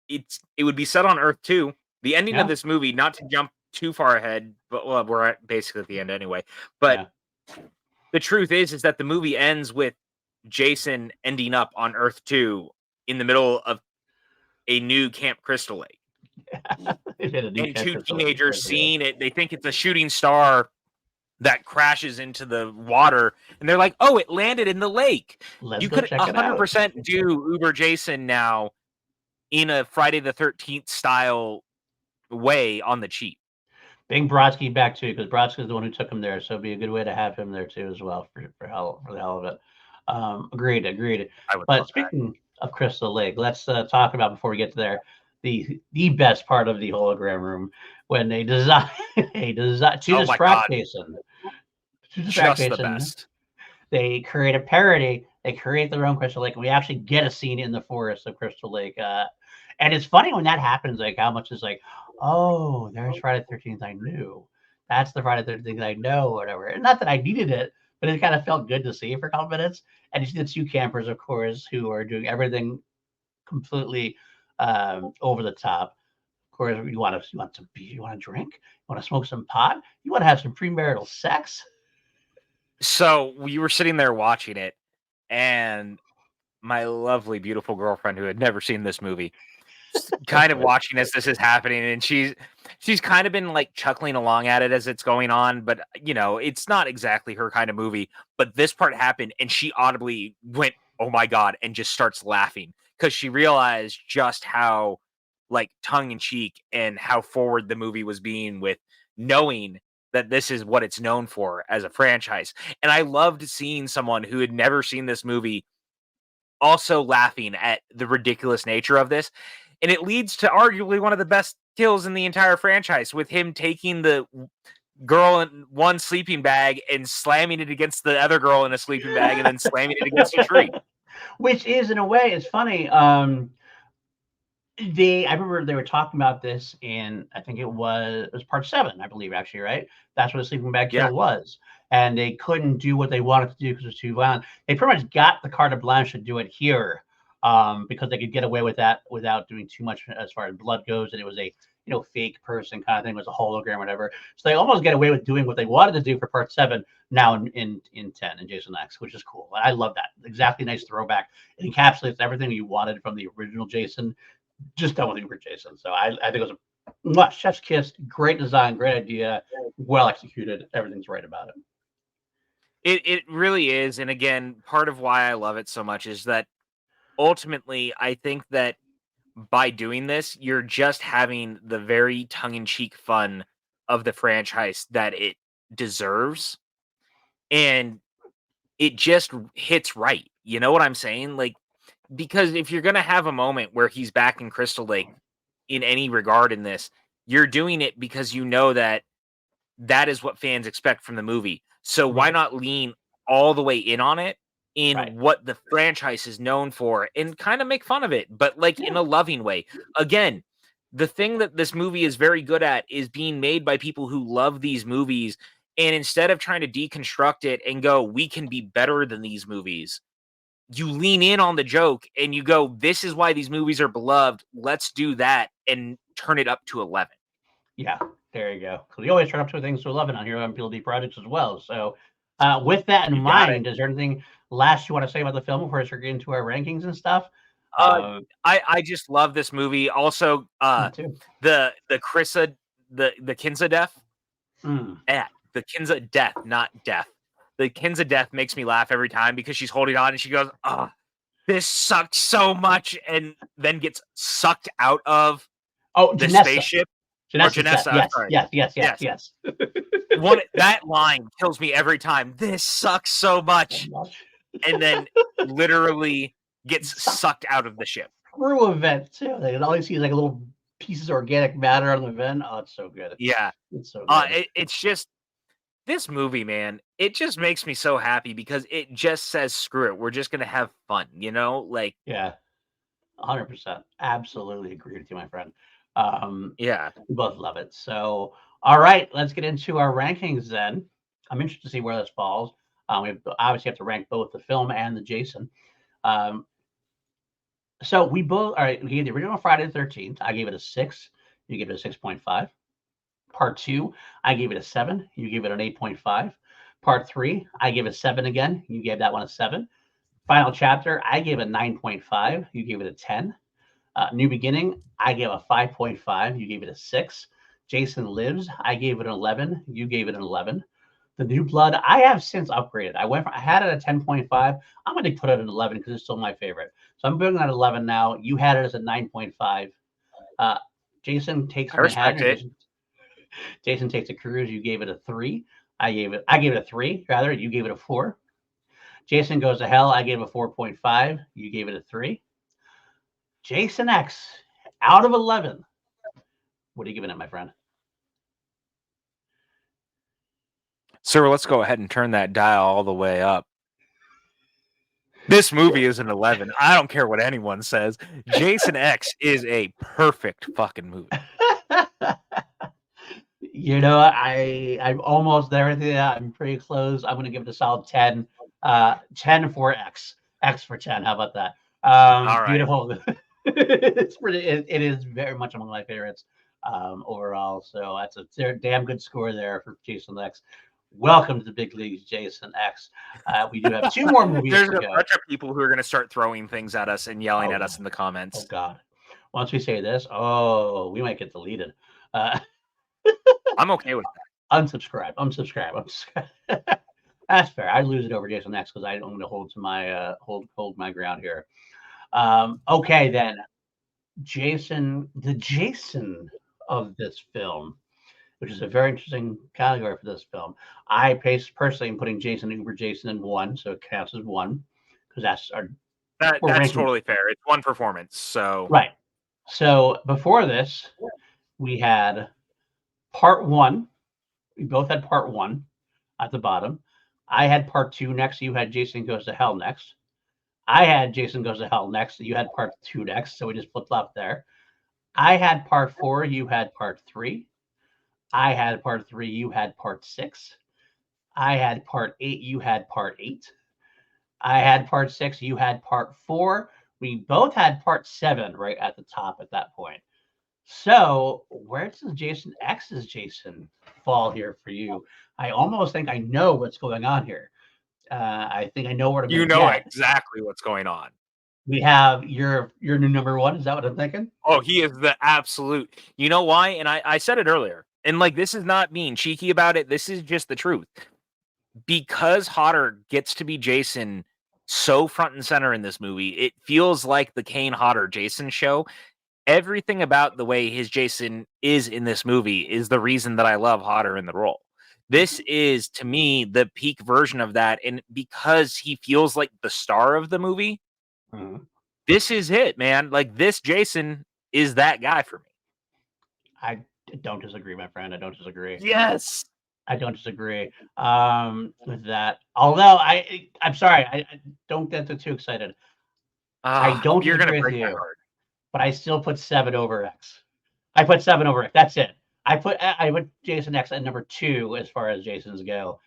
Speaker 1: it would be set on Earth too. The ending of
Speaker 2: Yeah,
Speaker 1: this movie, not to jump too far ahead, but well, we're basically at the end anyway. But
Speaker 2: yeah.
Speaker 1: the truth is that the movie ends with Jason ending up on Earth 2 in the middle of a new Camp Crystal Lake.
Speaker 2: They did a new
Speaker 1: And
Speaker 2: Cat
Speaker 1: 2
Speaker 2: Crystal Lake
Speaker 1: teenagers
Speaker 2: because of it.
Speaker 1: seeing it, they think it's a shooting star, that crashes into the water, and they're like, "Oh, it landed in the lake."
Speaker 2: Let's
Speaker 1: You
Speaker 2: go
Speaker 1: could
Speaker 2: check it out.
Speaker 1: 100% do Uber Jason now in a Friday the 13th style way on the cheap.
Speaker 2: Bring Brodsky back too, because Brodsky is the one who took him there, so it'd be a good way to have him there too as well for the hell of it. Agreed.
Speaker 1: I would
Speaker 2: But
Speaker 1: love that.
Speaker 2: speaking of Crystal Lake, let's talk about before we get to there the best part of the hologram room when they design to
Speaker 1: Oh my
Speaker 2: distract
Speaker 1: god,
Speaker 2: Jason. To distract
Speaker 1: just the
Speaker 2: Jason,
Speaker 1: best.
Speaker 2: they create a parody. They create their own Crystal Lake, and we actually get a scene in the forest of Crystal Lake. And it's funny when that happens, like how much is like, oh, there's Friday the 13th I knew. That's the Friday the 13th I know, whatever. And not that I needed it, but it kind of felt good to see for a couple minutes. And you see the two campers, of course, who are doing everything completely over the top. Of course, you want some beer, you want to drink, you want to smoke some pot, you want to have some premarital sex.
Speaker 1: So we were sitting there watching it, and my lovely, beautiful girlfriend who had never seen this movie,
Speaker 2: So
Speaker 1: kind of
Speaker 2: good.
Speaker 1: watching as this is happening, and she's kind of been like chuckling along at it as it's going on, but it's not exactly her kind of movie. But this part happened, and she audibly went, "Oh my god," and just starts laughing because she realized just how like tongue in cheek and how forward the movie was being with knowing that this is what it's known for as a franchise. And I loved seeing someone who had never seen this movie also laughing at the ridiculous nature of this. And it leads to arguably one of the best kills in the entire franchise with him taking the girl in one sleeping bag and slamming it against the other girl in a sleeping bag and then slamming it against a tree.
Speaker 2: Which is, in a way, it's funny. I remember they were talking about this in, I think it was part 7, I believe, actually, right? That's what a sleeping bag
Speaker 1: Yeah.
Speaker 2: kill was. And they couldn't do what they wanted to do because it was too violent. They pretty much got the carte blanche to do it here, because they could get away with that without doing too much as far as blood goes. And it was a fake person kind of thing, it was a hologram or whatever. So they almost get away with doing what they wanted to do for part 7 now in 10 and Jason X, which is cool. I love that. Exactly, nice throwback. It encapsulates everything you wanted from the original Jason, just done with Uber Jason. So I think it was a chef's kiss. Great design, great idea, well executed. Everything's right about it.
Speaker 1: It really is. And again, part of why I love it so much is that ultimately I think that by doing this, you're just having the very tongue-in-cheek fun of the franchise that it deserves. And it just hits right. You know what I'm saying? Like, because if you're gonna have a moment where he's back in Crystal Lake in any regard in this, you're doing it because you know that that is what fans expect from the movie. So why
Speaker 2: Right,
Speaker 1: not lean all the way in on it
Speaker 2: right.
Speaker 1: in what the franchise is known for and kind of make fun of it, but like in
Speaker 2: Yeah,
Speaker 1: a loving way. Again, the thing that this movie is very good at is being made by people who love these movies. And instead of trying to deconstruct it and go, we can be better than these movies, you lean in on the joke and you go, this is why these movies are beloved. Let's do that and turn it up to 11.
Speaker 2: yeah. There you go. Because we always turn up to things to 11 on here on PLD projects as well. So, with that in
Speaker 1: You got it.
Speaker 2: mind, is there anything last you want to say about the film before we start getting into our rankings and stuff?
Speaker 1: Uh,
Speaker 2: Uh,
Speaker 1: I just love this movie. Also,
Speaker 2: Me too.
Speaker 1: the Krissa, the Kinza death,
Speaker 2: Mm.
Speaker 1: the Kinza death, not death. The Kinza death makes me laugh every time because she's holding on and she goes, "Ah, this sucks so much," and then gets sucked out of
Speaker 2: Oh,
Speaker 1: the
Speaker 2: Janessa.
Speaker 1: spaceship. Or
Speaker 2: Janessa's death.
Speaker 1: Janessa, I'm
Speaker 2: Yes,
Speaker 1: sorry.
Speaker 2: yes, yes, yes,
Speaker 1: Yes,
Speaker 2: yes.
Speaker 1: one that line kills me every time. This sucks so
Speaker 2: So
Speaker 1: much,
Speaker 2: much.
Speaker 1: and then literally gets
Speaker 2: Suck
Speaker 1: sucked out of the ship.
Speaker 2: through a vent too. Like, all you see is like little pieces of organic matter on the vent. Oh, it's so good.
Speaker 1: Yeah,
Speaker 2: It's so good.
Speaker 1: it's just this movie, man, it just makes me so happy because it just says, "Screw it, we're just gonna have fun," Like,
Speaker 2: Yeah, 100%. Absolutely agree with you, my friend.
Speaker 1: yeah.
Speaker 2: We both love it. So, all right, let's get into our rankings then. I'm interested to see where this falls. Obviously have to rank both the film and the Jason. Um, so we both, all right, we gave the original Friday the 13th. I gave it a 6. You gave it a 6.5. Part 2, I gave it a 7. You gave it an 8.5. Part 3, I gave it a 7 again. You gave that one a 7. Final chapter, I gave it 9.5. You gave it a 10. New Beginning, I gave a 5.5. You gave it a 6. Jason Lives, I gave it an 11. You gave it an 11. The New Blood, I have since upgraded. I had it at 10.5. I'm going to put it at 11 because it's still my favorite. So I'm putting it at 11 now. You had it as a 9.5. Jason Takes
Speaker 1: I respect
Speaker 2: Manhattan.
Speaker 1: it.
Speaker 2: Jason Takes a Cruise. You gave it a 3. I gave it a 3. Rather, you gave it a 4. Jason Goes to Hell. I gave it a 4.5. You gave it a 3. Jason X, out of 11. What are you giving it, my friend?
Speaker 1: Sir, let's go ahead and turn that dial all the way up. This movie is an 11. I don't care what anyone says. Jason X is a perfect fucking movie.
Speaker 2: You know, I'm almost there with you. I'm pretty close. I'm going to give it a solid 10. 10 for X. X for 10. How about that?
Speaker 1: All right.
Speaker 2: Beautiful. It's pretty. It is very much among my favorites overall. So that's a damn good score there for Jason X. Welcome to the big leagues, Jason X. We do have 2 more movies
Speaker 1: There's
Speaker 2: to
Speaker 1: a
Speaker 2: go.
Speaker 1: bunch of people who are going to start throwing things at us and yelling at us in the
Speaker 2: Oh
Speaker 1: comments.
Speaker 2: God! Once we say this, we might get deleted.
Speaker 1: I'm okay with that.
Speaker 2: Unsubscribe. That's fair. I lose it over Jason X because I don't want to hold to my hold my ground here. Okay, then the Jason of this film, which is a very interesting category for this film. I personally am putting Jason Uber Jason in 1, so it counts as 1 because
Speaker 1: That's
Speaker 2: ranking
Speaker 1: totally fair. It's one performance, so
Speaker 2: right. So before this, we had part 1. We both had part 1 at the bottom. I had part 2 next. You had Jason Goes to Hell next. I had Jason Goes to Hell next. You had part 2 next. So we just flip flop there. I had part 4. You had part 3. I had part 3. You had part 6. I had part 8. You had part 8. I had part 6. You had part 4. We both had part 7 right at the top at that point. So where does Jason X's Jason fall here for you? I almost think I know what's going on here. I think I know what I'm going
Speaker 1: you
Speaker 2: to
Speaker 1: know
Speaker 2: get.
Speaker 1: exactly what's going on.
Speaker 2: We have your new number 1. Is that what I'm thinking?
Speaker 1: Oh, he is the absolute. You know why? And I said it earlier. And like, this is not being cheeky about it. This is just the truth. Because Hodder gets to be Jason so front and center in this movie, it feels like the Kane Hodder Jason show. Everything about the way his Jason is in this movie is the reason that I love Hodder in the role. This is, to me, the peak version of that. And because he feels like the star of the movie, this is it, man. Like, this Jason is that guy for me.
Speaker 2: I don't disagree, my friend. I don't disagree.
Speaker 1: Yes.
Speaker 2: I don't disagree with that. Although I'm sorry, I don't get too excited. I don't
Speaker 1: You're gonna
Speaker 2: disagree with
Speaker 1: break my
Speaker 2: you,
Speaker 1: heart.
Speaker 2: but I still put 7 over X. I put 7 over X. That's it. I put Jason X at number 2 as far as Jasons go.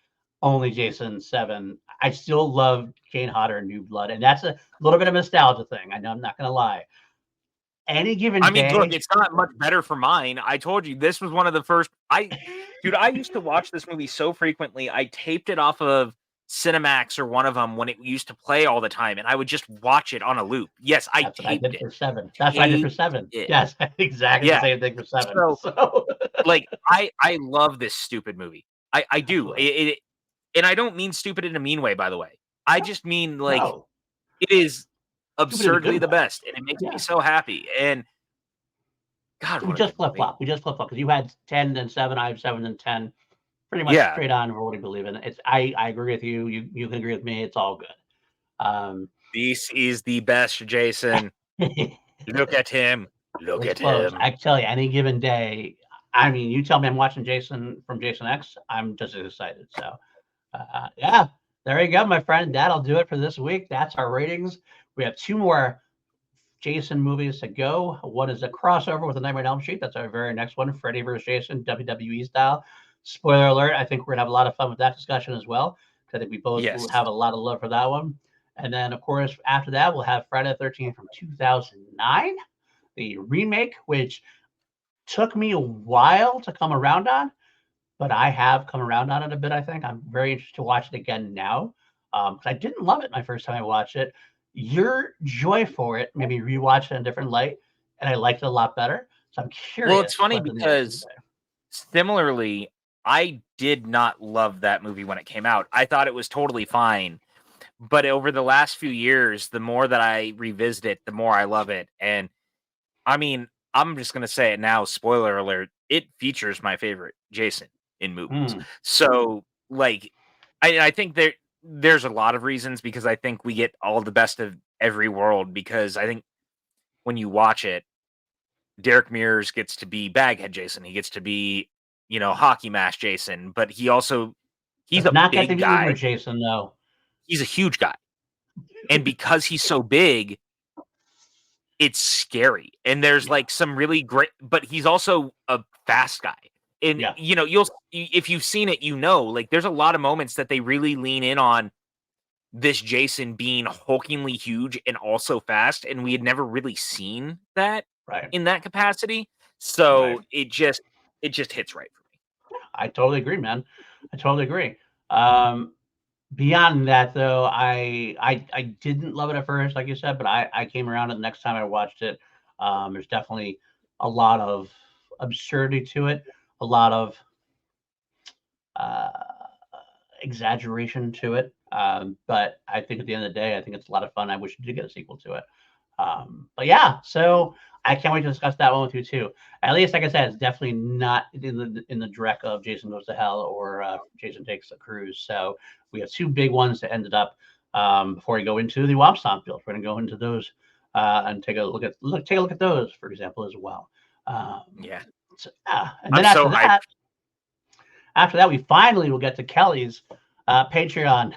Speaker 2: Only Jason 7. I still love Kane Hodder and New Blood, and that's a little bit of a nostalgia thing. I know, I'm not gonna lie. Any given
Speaker 1: I mean,
Speaker 2: day,
Speaker 1: look, it's not much better for mine. I told you this was one of the first. Dude, I used to watch this movie so frequently. I taped it off of Cinemax or one of them when it used to play all the time, and I would just watch it on a loop. Yes, I
Speaker 2: that's what I
Speaker 1: taped
Speaker 2: did
Speaker 1: it.
Speaker 2: for 7. That's what I did for 7.
Speaker 1: It.
Speaker 2: Yes, exactly the
Speaker 1: Yeah.
Speaker 2: same thing for 7.
Speaker 1: So, like, I love this stupid movie. I do.
Speaker 2: Absolutely.
Speaker 1: And I don't mean stupid in a mean way, by the way. I just mean like
Speaker 2: No,
Speaker 1: it is
Speaker 2: stupid in a
Speaker 1: absurdly
Speaker 2: good
Speaker 1: the
Speaker 2: way.
Speaker 1: best, and it makes me
Speaker 2: Yeah.
Speaker 1: so happy. And God,
Speaker 2: So we
Speaker 1: what a
Speaker 2: just
Speaker 1: good
Speaker 2: flip
Speaker 1: movie.
Speaker 2: flop. We just flip flop because you had 10 then 7. I have 7 then 10. Pretty much
Speaker 1: Yeah.
Speaker 2: straight on for what we believe in. I agree with you. You can agree with me. It's all good.
Speaker 1: This is the best Jason. Look at him. Look
Speaker 2: It's
Speaker 1: at
Speaker 2: close.
Speaker 1: him.
Speaker 2: I tell you, any given day. I mean, you tell me I'm watching Jason from Jason X. I'm just as excited. So, yeah, there you go, my friend. That'll do it for this week. That's our ratings. We have 2 more Jason movies to go. One is a crossover with the Nightmare on Elm Street. That's our very next one, Freddy vs. Jason, WWE style. Spoiler alert, I think we're going to have a lot of fun with that discussion as well, because I think we both
Speaker 1: Yes.
Speaker 2: have a lot of love for that one. And then, of course, after that, we'll have Friday the 13th from 2009, the remake, which took me a while to come around on, but I have come around on it a bit, I think. I'm very interested to watch it again now, because I didn't love it my first time I watched it. Your joy for it made me rewatch it in a different light, and I liked it a lot better. So I'm curious.
Speaker 1: Well, it's funny because similarly, I did not love that movie when it came out. I thought it was totally fine. But over the last few years, the more that I revisit it, the more I love it. And I mean, I'm just gonna say it now, spoiler alert, it features my favorite Jason in movies.
Speaker 2: Mm,
Speaker 1: So, like, I think there's a lot of reasons because I think we get all the best of every world because I think when you watch it, Derek Mears gets to be Baghead Jason. He gets to be, hockey mask Jason, but he's
Speaker 2: does
Speaker 1: a
Speaker 2: not get the
Speaker 1: big
Speaker 2: humor,
Speaker 1: guy.
Speaker 2: Jason, though.
Speaker 1: He's a huge guy. And because he's so big, it's scary. And there's
Speaker 2: Yeah,
Speaker 1: like some really great, but he's also a fast guy. And
Speaker 2: yeah,
Speaker 1: if you've seen it, like there's a lot of moments that they really lean in on this Jason being hulkingly huge and also fast, and we had never really seen that
Speaker 2: right,
Speaker 1: in that capacity.
Speaker 2: right.
Speaker 1: So it just hits right for me.
Speaker 2: I totally agree, man. I totally agree. Um, Beyond that, though, I didn't love it at first, like you said, but I came around it the next time I watched it. There's definitely a lot of absurdity to it, a lot of uh, exaggeration to it. But I think at the end of the day, I think it's a lot of fun. I wish we did get a sequel to it. But yeah, so I can't wait to discuss that one with you too. At least, like I said, it's definitely not in the direct of Jason Goes to Hell or Jason Takes a Cruise. So we have two big ones that ended up before we go into the Womp Stomp build. We're going to go into those and take a look at those, for example, as well. Um,
Speaker 1: Yeah.
Speaker 2: so, yeah, and
Speaker 1: I'm
Speaker 2: then
Speaker 1: so hyped.
Speaker 2: after that, we finally will get to Kelly's Patreon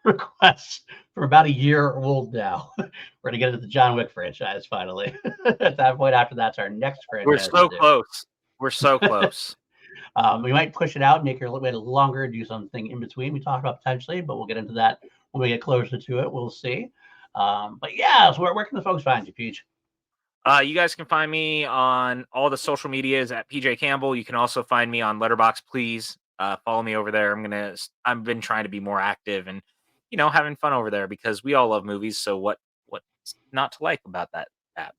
Speaker 2: requests from about a year old now. We're gonna get into the John Wick franchise finally. At that point, after that's our next
Speaker 1: We're
Speaker 2: franchise to
Speaker 1: so
Speaker 2: do.
Speaker 1: close. We're so close.
Speaker 2: We might push it out, make it a little bit longer, do something in between. We talked about potentially, but we'll get into that when we get closer to it. We'll see. But yeah, so where can the folks find you, Peach?
Speaker 1: You guys can find me on all the social medias at PJ Campbell. You can also find me on Letterbox. Please follow me over there. I've been trying to be more active and having fun over there because we all love movies. So what's not to like about that app?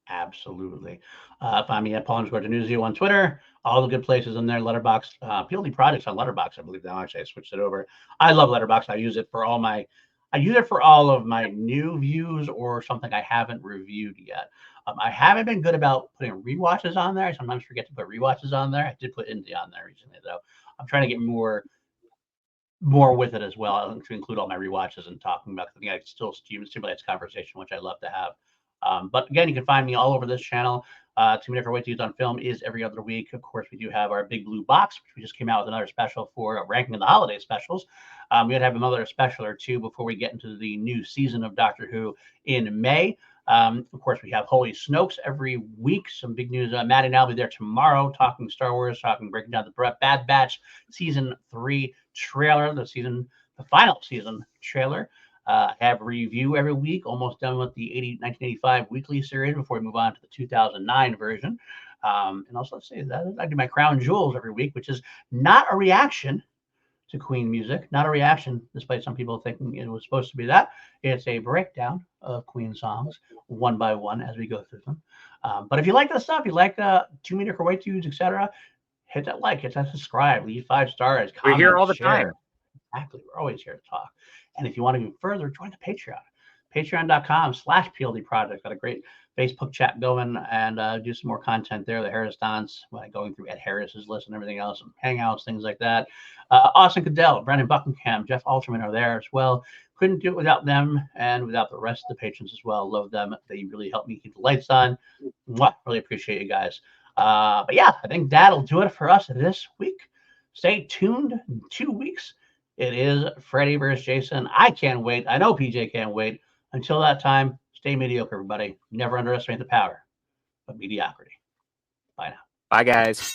Speaker 2: Absolutely. Find me at Paul_Denuzio on Twitter. All the good places in there. Letterbox, PLD Projects on Letterbox, I believe now. Actually, I switched it over. I love Letterbox. I use it for all of my new views or something I haven't reviewed yet. I haven't been good about putting rewatches on there. I sometimes forget to put rewatches on there. I did put Indie on there recently, though. I'm trying to get more with it as well to include all my rewatches and talking about. I think I still stimulates conversation, which I love to have. But again, you can find me all over this channel. Too Many Different Ways to Use on Film is every other week. Of course, we do have our Big Blue Box, which we just came out with another special for a ranking of the holiday specials. We're going to have another special or two before we get into the new season of Doctor Who in May. Of course, we have Holy Snokes every week. Some big news. Matt and I will be there tomorrow talking Star Wars, breaking down the Bad Batch Season 3 trailer, the final season trailer. Have a review every week, almost done with the 1985 weekly series before we move on to the 2009 version. And also, let's say that I do my Crown Jewels every week, which is not a reaction to Queen music, not a reaction, despite some people thinking it was supposed to be that. It's a breakdown of Queen songs one by one as we go through them. But if you like this stuff, you like Too Many Different Ways to Use, etc., hit that like, hit that subscribe, leave 5 stars,
Speaker 1: We're here
Speaker 2: comment,
Speaker 1: all the
Speaker 2: share.
Speaker 1: time.
Speaker 2: Exactly. We're always here to talk. And if you want to go further, join the Patreon. Patreon.com/PLD Project. Got a great Facebook chat going and do some more content there. The Harris Dons, going through Ed Harris's list and everything else, and hangouts, things like that. Austin Cadell, Brendan Buckingham, Jeff Alterman are there as well. Couldn't do it without them and without the rest of the patrons as well. Love them. They really help me keep the lights on. Mwah, really appreciate you guys. But yeah, I think that'll do it for us this week. Stay tuned in 2 weeks. It is Freddy versus Jason. I can't wait. I know PJ can't wait. Until that time, stay mediocre, everybody. Never underestimate the power of mediocrity. Bye now.
Speaker 1: Bye, guys.